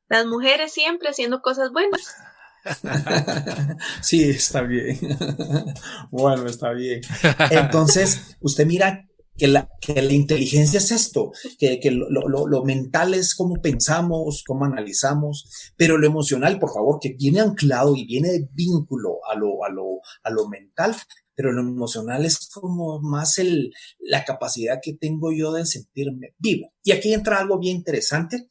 Las mujeres siempre haciendo cosas buenas. Sí, está bien. Bueno, está bien. Entonces, usted mira que la inteligencia es esto, que lo mental es cómo pensamos, cómo analizamos, pero lo emocional, por favor, que viene anclado y viene de vínculo a lo mental, pero lo emocional es como más la capacidad que tengo yo de sentirme vivo. Y aquí entra algo bien interesante.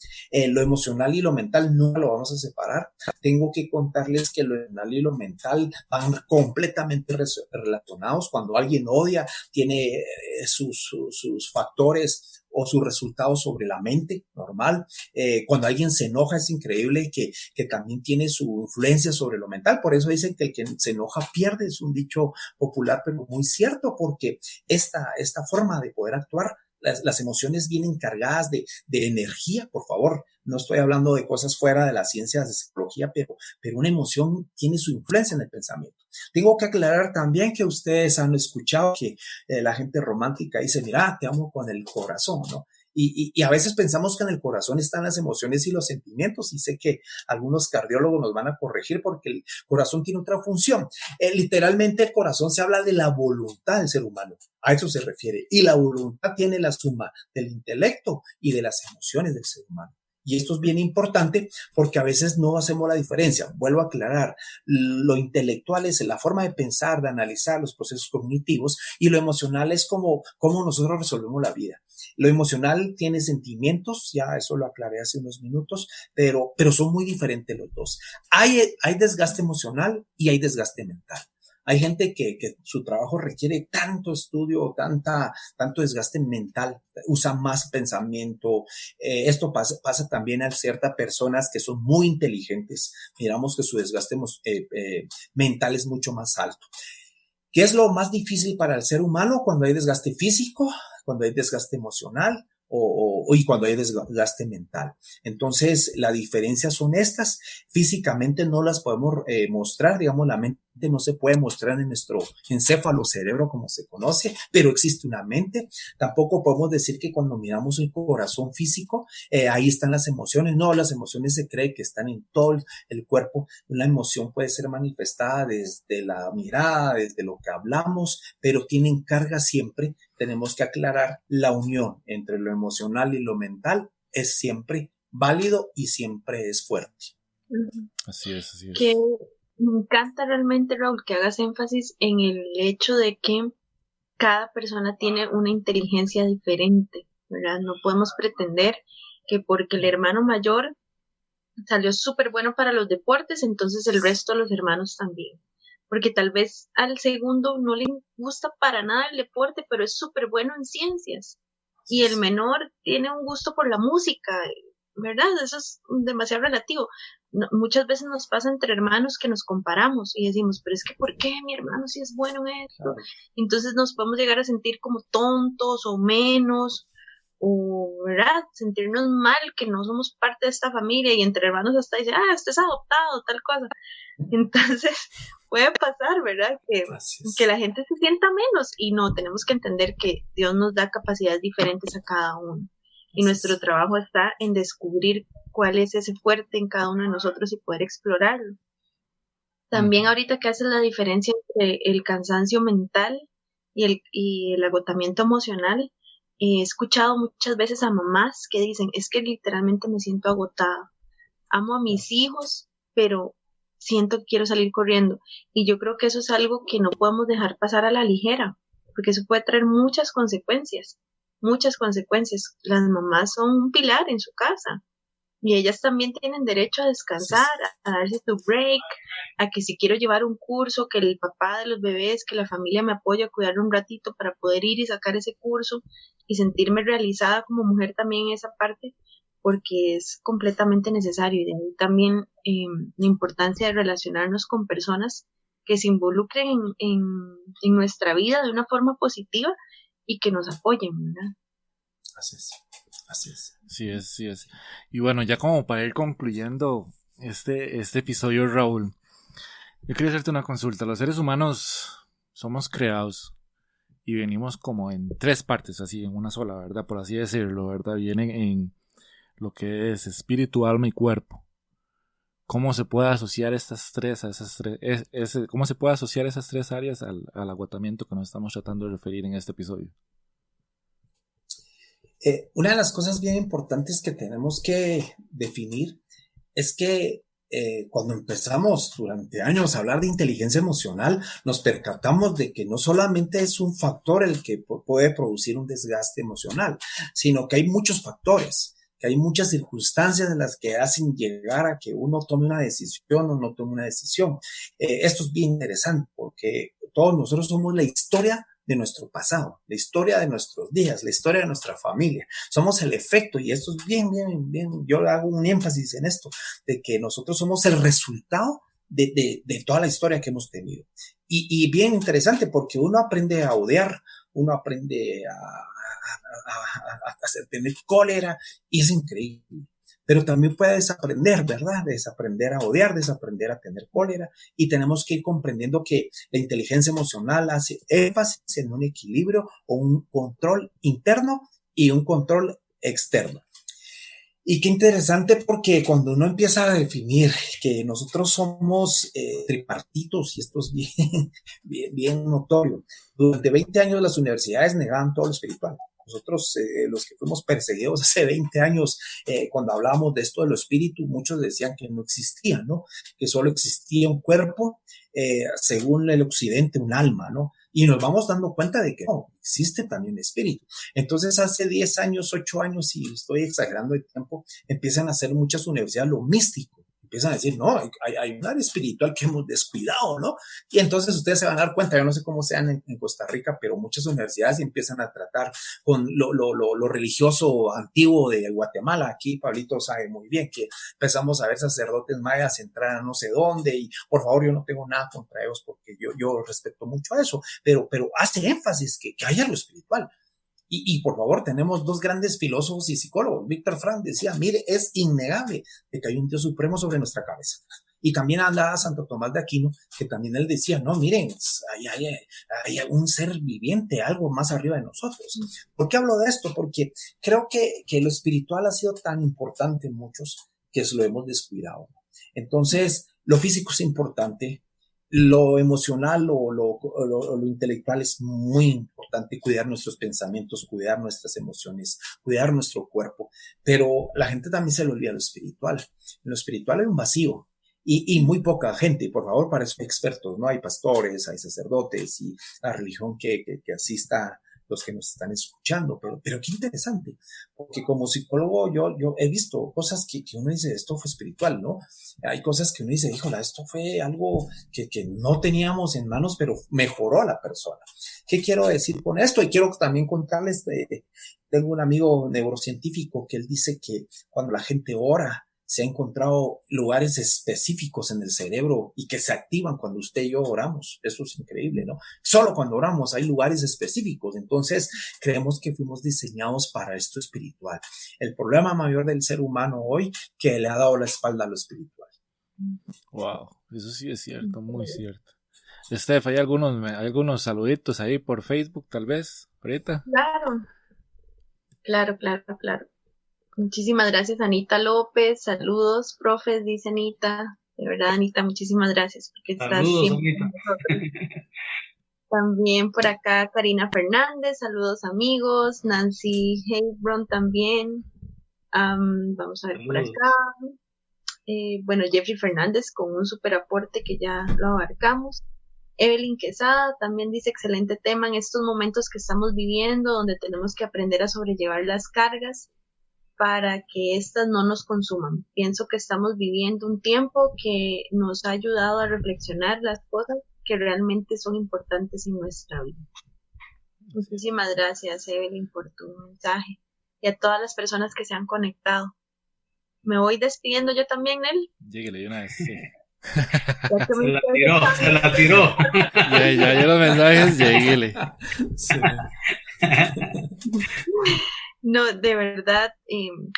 Lo emocional y lo mental no lo vamos a separar. Tengo que contarles que lo emocional y lo mental van completamente relacionados. Cuando alguien odia, tiene sus factores o sus resultados sobre la mente normal. Cuando alguien se enoja, es increíble que también tiene su influencia sobre lo mental. Por eso dicen que el que se enoja pierde. Es un dicho popular, pero muy cierto, porque esta forma de poder actuar, las emociones vienen cargadas de energía, por favor. No estoy hablando de cosas fuera de las ciencias de psicología, pero una emoción tiene su influencia en el pensamiento. Tengo que aclarar también que ustedes han escuchado que la gente romántica dice, mira, te amo con el corazón, ¿no? Y a veces pensamos que en el corazón están las emociones y los sentimientos, y sé que algunos cardiólogos nos van a corregir porque el corazón tiene otra función. Literalmente el corazón se habla de la voluntad del ser humano, a eso se refiere, y la voluntad tiene la suma del intelecto y de las emociones del ser humano. Y esto es bien importante porque a veces no hacemos la diferencia. Vuelvo a aclarar, lo intelectual es la forma de pensar, de analizar los procesos cognitivos, y lo emocional es cómo nosotros resolvemos la vida. Lo emocional tiene sentimientos, ya eso lo aclaré hace unos minutos, pero son muy diferentes los dos. Hay desgaste emocional y hay desgaste mental. Hay gente que su trabajo requiere tanto estudio, tanto desgaste mental, usa más pensamiento. Esto pasa también a ciertas personas que son muy inteligentes. Miramos que su desgaste mental es mucho más alto. ¿Qué es lo más difícil para el ser humano? Cuando hay desgaste físico, cuando hay desgaste emocional y cuando hay desgaste mental. Entonces, la diferencia son estas. Físicamente no las podemos mostrar, digamos, la mente no se puede mostrar en nuestro encéfalo cerebro como se conoce, pero existe una mente. Tampoco podemos decir que cuando miramos el corazón físico, ahí están las emociones. No, las emociones se cree que están en todo el cuerpo. Una emoción puede ser manifestada desde la mirada, desde lo que hablamos, pero tienen carga siempre. Tenemos que aclarar la unión entre lo emocional y lo mental es siempre válido y siempre es fuerte. Así es. Que me encanta realmente, Raúl, que hagas énfasis en el hecho de que cada persona tiene una inteligencia diferente, ¿verdad? No podemos pretender que porque el hermano mayor salió súper bueno para los deportes, entonces el resto de los hermanos también. Porque tal vez al segundo no le gusta para nada el deporte, pero es súper bueno en ciencias. Y el menor tiene un gusto por la música, ¿verdad? Eso es demasiado relativo. Muchas veces nos pasa entre hermanos que nos comparamos y decimos, pero es que ¿por qué mi hermano sí es bueno en esto? Claro. Entonces nos podemos llegar a sentir como tontos o menos, o, ¿verdad? Sentirnos mal que no somos parte de esta familia, y entre hermanos hasta dice, este es adoptado, tal cosa. Entonces puede pasar, ¿verdad? Que la gente se sienta menos, y no, tenemos que entender que Dios nos da capacidades diferentes a cada uno, y nuestro trabajo está en descubrir cuál es ese fuerte en cada uno de nosotros y poder explorarlo. También ahorita que haces la diferencia entre el cansancio mental y el agotamiento emocional, he escuchado muchas veces a mamás que dicen, es que literalmente me siento agotada. Amo a mis hijos, pero siento que quiero salir corriendo. Y yo creo que eso es algo que no podemos dejar pasar a la ligera, porque eso puede traer muchas consecuencias, muchas consecuencias. Las mamás son un pilar en su casa y ellas también tienen derecho a descansar, a darse su break, a que si quiero llevar un curso, que el papá de los bebés, que la familia me apoye a cuidar un ratito para poder ir y sacar ese curso y sentirme realizada como mujer también en esa parte, porque es completamente necesario. Y de ahí también la importancia de relacionarnos con personas que se involucren en nuestra vida de una forma positiva y que nos apoyen, ¿verdad? Así es. Así es. Sí es. Y bueno, ya como para ir concluyendo este episodio, Raúl, yo quería hacerte una consulta. Los seres humanos somos creados y venimos como en 3 partes, así, en una sola, ¿verdad? Por así decirlo, ¿verdad? Vienen en lo que es espíritu, alma y cuerpo. ¿Cómo se puede asociar cómo se puede asociar esas 3 áreas al agotamiento que nos estamos tratando de referir en este episodio? Una de las cosas bien importantes que tenemos que definir es que cuando empezamos durante años a hablar de inteligencia emocional, nos percatamos de que no solamente es un factor el que puede producir un desgaste emocional, sino que hay muchos factores, que hay muchas circunstancias en las que hacen llegar a que uno tome una decisión o no tome una decisión. Esto es bien interesante porque todos nosotros somos la historia de nuestro pasado, la historia de nuestros días, la historia de nuestra familia. Somos el efecto, y esto es bien, yo hago un énfasis en esto, de que nosotros somos el resultado de toda la historia que hemos tenido. Y bien interesante porque uno aprende a odiar, uno aprende a tener cólera, y es increíble. Pero también puede desaprender, ¿verdad? Desaprender a odiar, desaprender a tener cólera, y tenemos que ir comprendiendo que la inteligencia emocional hace énfasis en un equilibrio o un control interno y un control externo. Y qué interesante porque cuando uno empieza a definir que nosotros somos tripartitos, y esto es bien notorio, durante 20 años las universidades negaban todo lo espiritual. Nosotros, los que fuimos perseguidos hace 20 años, cuando hablábamos de esto de lo espíritu, muchos decían que no existía, ¿no? Que solo existía un cuerpo, según el occidente, un alma, ¿no? Y nos vamos dando cuenta de que no, existe también espíritu. Entonces, hace 10 años, 8 años, y estoy exagerando el tiempo, empiezan a hacer muchas universidades lo místico. Empiezan a decir, no, hay un área espiritual que hemos descuidado, ¿no? Y entonces ustedes se van a dar cuenta, yo no sé cómo sean en Costa Rica, pero muchas universidades empiezan a tratar con lo religioso antiguo de Guatemala. Aquí Pablito sabe muy bien que empezamos a ver sacerdotes mayas entrar a no sé dónde, y por favor, yo no tengo nada contra ellos porque yo respeto mucho a eso, pero hace énfasis que haya lo espiritual. Y por favor, tenemos 2 grandes filósofos y psicólogos. Víctor Frank decía, mire, es innegable de que hay un Dios supremo sobre nuestra cabeza. Y también hablaba Santo Tomás de Aquino, que también él decía, no, miren, hay un ser viviente, algo más arriba de nosotros. ¿Por qué hablo de esto? Porque creo que lo espiritual ha sido tan importante en muchos que lo hemos descuidado. Entonces, lo físico es importante. Lo emocional o lo intelectual es muy importante, cuidar nuestros pensamientos, cuidar nuestras emociones, cuidar nuestro cuerpo, pero la gente también se le olvida lo espiritual. En lo espiritual hay un vacío y muy poca gente, por favor, para eso hay expertos, ¿no? Hay pastores, hay sacerdotes y la religión que asista los que nos están escuchando, pero qué interesante, porque como psicólogo yo he visto cosas que uno dice, esto fue espiritual, ¿no? Hay cosas que uno dice, híjola, esto fue algo que no teníamos en manos, pero mejoró a la persona. ¿Qué quiero decir con esto? Y quiero también contarles, tengo un amigo neurocientífico que él dice que cuando la gente ora, se ha encontrado lugares específicos en el cerebro y que se activan cuando usted y yo oramos. Eso es increíble, ¿no? Solo cuando oramos hay lugares específicos. Entonces, creemos que fuimos diseñados para esto espiritual. El problema mayor del ser humano hoy, que le ha dado la espalda a lo espiritual. Wow, eso sí es cierto, muy cierto. Steph, ¿hay algunos saluditos ahí por Facebook, tal vez, ahorita? Claro. Muchísimas gracias, Anita López. Saludos, profes, dice Anita. De verdad, Anita, muchísimas gracias porque estás Saludos, siempre con nosotros. También por acá Karina Fernández, saludos amigos, Nancy Heybron también, vamos a ver por Saludos. acá, bueno, Jeffrey Fernández con un super aporte que ya lo abarcamos, Evelyn Quesada también dice excelente tema en estos momentos que estamos viviendo donde tenemos que aprender a sobrellevar las cargas para que éstas no nos consuman. Pienso que estamos viviendo un tiempo que nos ha ayudado a reflexionar las cosas que realmente son importantes en nuestra vida. Muchísimas gracias, Evelyn, por tu mensaje y a todas las personas que se han conectado. Me voy despidiendo yo también, Nel. Lléguele de una vez, sí. Se la tiró. Ya los mensajes, lléguele. Sí. No, de verdad,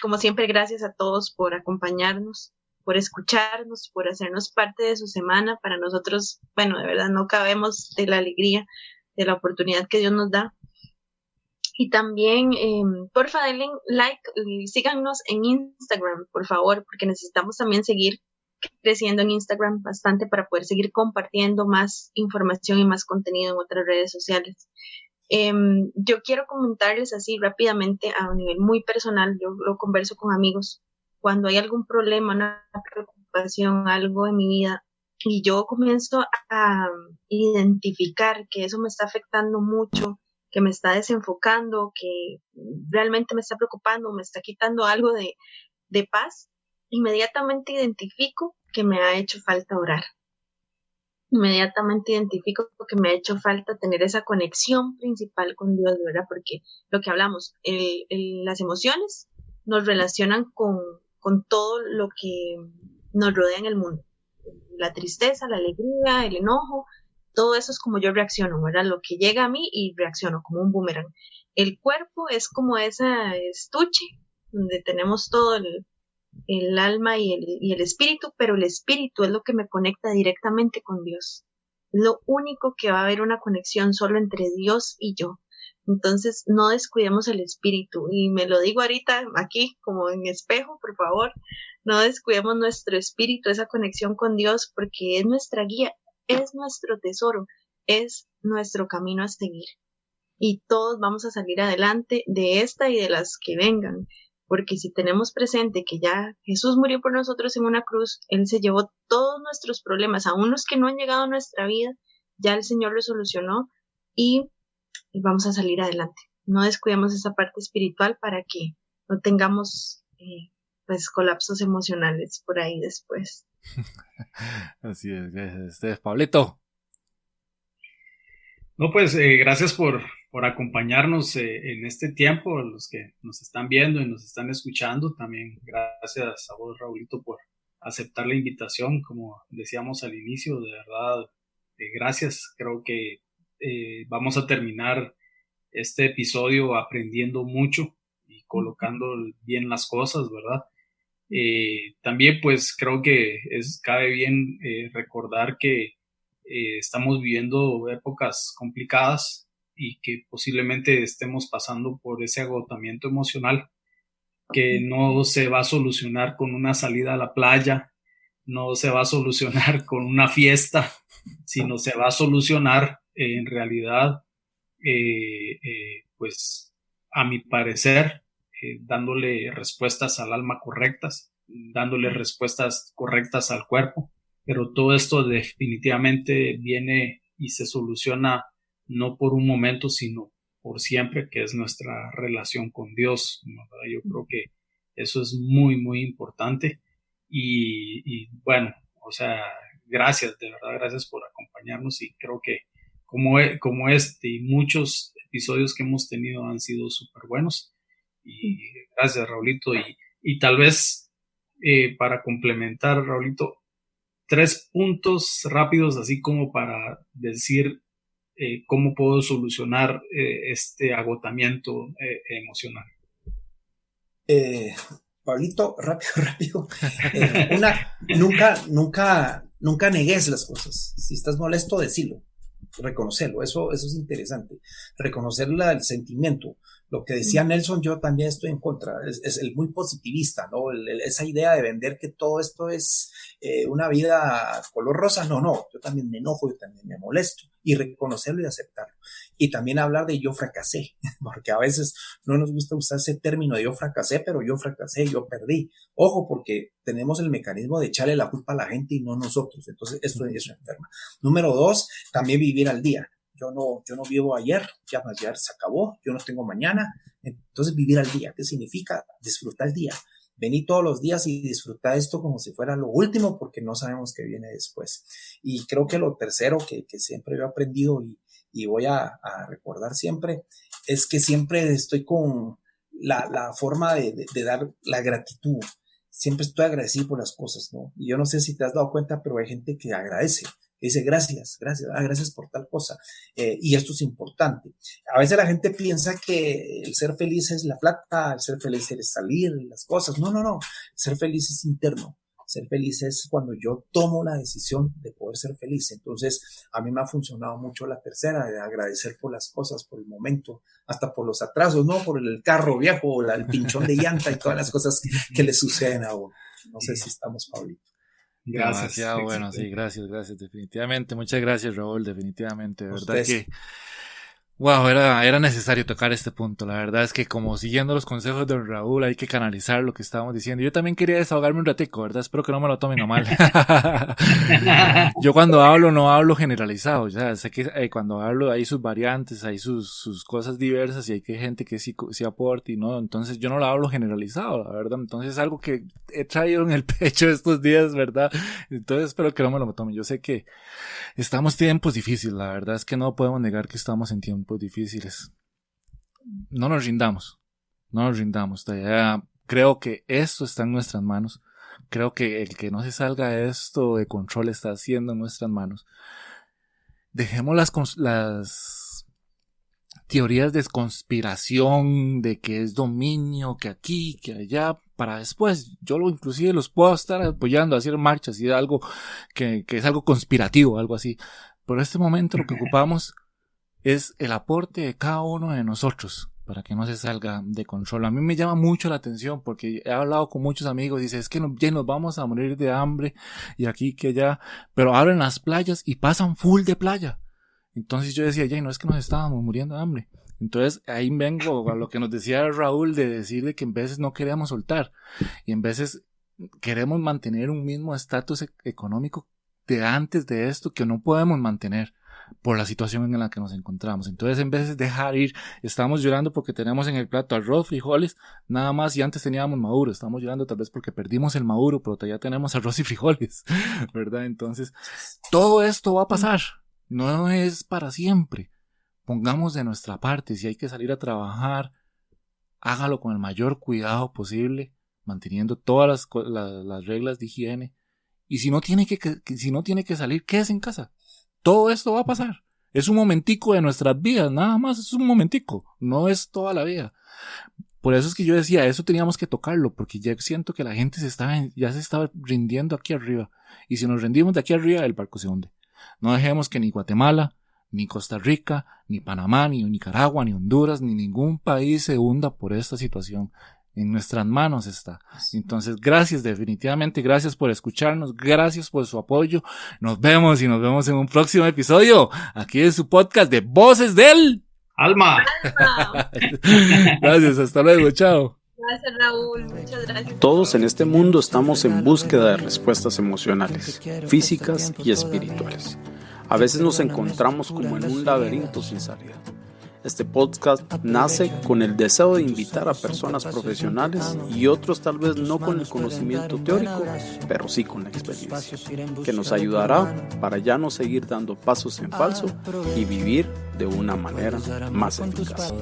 como siempre, gracias a todos por acompañarnos, por escucharnos, por hacernos parte de su semana. Para nosotros, bueno, de verdad no cabemos de la alegría, de la oportunidad que Dios nos da. Y también, porfa, denle like y síganos en Instagram, por favor, porque necesitamos también seguir creciendo en Instagram bastante para poder seguir compartiendo más información y más contenido en otras redes sociales. Yo quiero comentarles así rápidamente a un nivel muy personal, yo lo converso con amigos, cuando hay algún problema, una preocupación, algo en mi vida, y yo comienzo a identificar que eso me está afectando mucho, que me está desenfocando, que realmente me está preocupando, me está quitando algo de paz, inmediatamente identifico que me ha hecho falta orar. Inmediatamente identifico que me ha hecho falta tener esa conexión principal con Dios, ¿verdad? Porque lo que hablamos, las emociones nos relacionan con todo lo que nos rodea en el mundo. La tristeza, la alegría, el enojo, todo eso es como yo reacciono, ¿verdad? Lo que llega a mí y reacciono como un boomerang. El cuerpo es como esa estuche donde tenemos todo el alma y el espíritu, pero el espíritu es lo que me conecta directamente con Dios. Es lo único que va a haber una conexión solo entre Dios y yo. Entonces, no descuidemos el espíritu. Y me lo digo ahorita aquí, como en espejo, por favor, no descuidemos nuestro espíritu, esa conexión con Dios, porque es nuestra guía, es nuestro tesoro, es nuestro camino a seguir. Y todos vamos a salir adelante de esta y de las que vengan. Porque si tenemos presente que ya Jesús murió por nosotros en una cruz, Él se llevó todos nuestros problemas, aún los que no han llegado a nuestra vida, ya el Señor lo solucionó y vamos a salir adelante. No descuidemos esa parte espiritual para que no tengamos pues colapsos emocionales por ahí después. Así es, gracias. Pablito. No, pues gracias por acompañarnos en este tiempo, a los que nos están viendo y nos están escuchando. También gracias a vos, Raulito, por aceptar la invitación. Como decíamos al inicio, de verdad, gracias. Creo que vamos a terminar este episodio aprendiendo mucho y colocando bien las cosas, ¿verdad? También pues creo que cabe bien recordar que estamos viviendo épocas complicadas y que posiblemente estemos pasando por ese agotamiento emocional que no se va a solucionar con una salida a la playa, no se va a solucionar con una fiesta, sino se va a solucionar en realidad, pues a mi parecer, dándole respuestas al alma correctas, dándole respuestas correctas al cuerpo. Pero todo esto definitivamente viene y se soluciona no por un momento, sino por siempre, que es nuestra relación con Dios, ¿verdad? Yo creo que eso es muy, muy importante. Y bueno, o sea, gracias, de verdad, gracias por acompañarnos. Y creo que como este y muchos episodios que hemos tenido han sido súper buenos. Y gracias, Raulito. Y tal vez para complementar, Raulito, 3 puntos rápidos, así como para decir cómo puedo solucionar este agotamiento emocional. Pablito, rápido. Nunca negues las cosas. Si estás molesto, decilo, reconocerlo. Eso es interesante. Reconocer el sentimiento. Lo que decía Nelson, yo también estoy en contra, es el muy positivista, ¿no? Esa idea de vender que todo esto es una vida color rosa, no, yo también me enojo, yo también me molesto, y reconocerlo y aceptarlo. Y también hablar de yo fracasé, porque a veces no nos gusta usar ese término de yo fracasé, pero yo fracasé, yo perdí. Ojo, porque tenemos el mecanismo de echarle la culpa a la gente y no nosotros, entonces esto es enferma. Número 2, también vivir al día. Yo no vivo ayer, ya se acabó, yo no tengo mañana, entonces vivir al día. ¿Qué significa? Disfrutar el día. Vení todos los días y disfrutar esto como si fuera lo último, porque no sabemos qué viene después. Y creo que lo tercero que siempre he aprendido y voy a recordar siempre, es que siempre estoy con la forma de dar la gratitud. Siempre estoy agradecido por las cosas, ¿no? Y yo no sé si te has dado cuenta, pero hay gente que agradece. Dice gracias por tal cosa, y esto es importante. A veces la gente piensa que el ser feliz es la plata, el ser feliz es salir, las cosas. No, ser feliz es interno. Ser feliz es cuando yo tomo la decisión de poder ser feliz. Entonces, a mí me ha funcionado mucho la tercera, de agradecer por las cosas, por el momento, hasta por los atrasos, no por el carro viejo, el pinchón de llanta y todas las cosas que le suceden a uno. No sé si estamos, Pablito. Gracias. Demasiado bueno, sí, gracias, definitivamente. Muchas gracias, Raúl, definitivamente. De verdad que, wow, era necesario tocar este punto. La verdad es que como siguiendo los consejos de Raúl hay que canalizar lo que estábamos diciendo. Yo también quería desahogarme un ratico, ¿verdad? Espero que no me lo tomen a mal. Yo cuando hablo no hablo generalizado, ya sé que cuando hablo hay sus variantes, hay sus cosas diversas y hay que gente que sí aporta y no, entonces yo no lo hablo generalizado, la verdad. Entonces es algo que he traído en el pecho estos días, ¿verdad? Entonces espero que no me lo tomen. Yo sé que estamos en tiempos difíciles, la verdad es que no podemos negar que estamos en tiempos difíciles. No nos rindamos. Creo que esto está en nuestras manos. Creo que el que no se salga esto de control está haciendo en nuestras manos. Dejemos las teorías de conspiración, de que es dominio, que aquí, que allá, para después. Yo inclusive los puedo estar apoyando, hacer marchas y algo que es algo conspirativo, algo así. Pero en este momento lo que ocupamos es el aporte de cada uno de nosotros para que no se salga de control. A mí me llama mucho la atención porque he hablado con muchos amigos y dicen, es que ya nos vamos a morir de hambre y aquí que allá, pero abren las playas y pasan full de playa. Entonces yo decía, no es que nos estábamos muriendo de hambre. Entonces ahí vengo a lo que nos decía Raúl de decir de que en veces no queremos soltar y en veces queremos mantener un mismo estatus económico de antes de esto que no podemos mantener por la situación en la que nos encontramos. Entonces en vez de dejar ir, estamos llorando porque tenemos en el plato arroz, frijoles, nada más, y antes teníamos maduro, estamos llorando tal vez porque perdimos el maduro, pero todavía tenemos arroz y frijoles, ¿verdad? Entonces todo esto va a pasar, no es para siempre. Pongamos de nuestra parte, si hay que salir a trabajar, hágalo con el mayor cuidado posible, manteniendo todas las reglas de higiene, y si no tiene que salir, quédese en casa. Todo esto va a pasar. Es un momentico de nuestras vidas, nada más es un momentico, no es toda la vida. Por eso es que yo decía, eso teníamos que tocarlo, porque ya siento que la gente ya se estaba rindiendo aquí arriba. Y si nos rendimos de aquí arriba, el barco se hunde. No dejemos que ni Guatemala, ni Costa Rica, ni Panamá, ni Nicaragua, ni Honduras, ni ningún país se hunda por esta situación. En nuestras manos está. Entonces, definitivamente gracias por escucharnos, gracias por su apoyo. Nos vemos en un próximo episodio, aquí en su podcast de Voces del Alma. Gracias, hasta luego, chao. Gracias, Raúl, muchas gracias. Todos en este mundo estamos en búsqueda de respuestas emocionales, físicas y espirituales. A veces nos encontramos como en un laberinto sin salida. Este podcast nace con el deseo de invitar a personas profesionales y otros tal vez no con el conocimiento teórico, pero sí con la experiencia, que nos ayudará para ya no seguir dando pasos en falso y vivir de una manera más eficaz.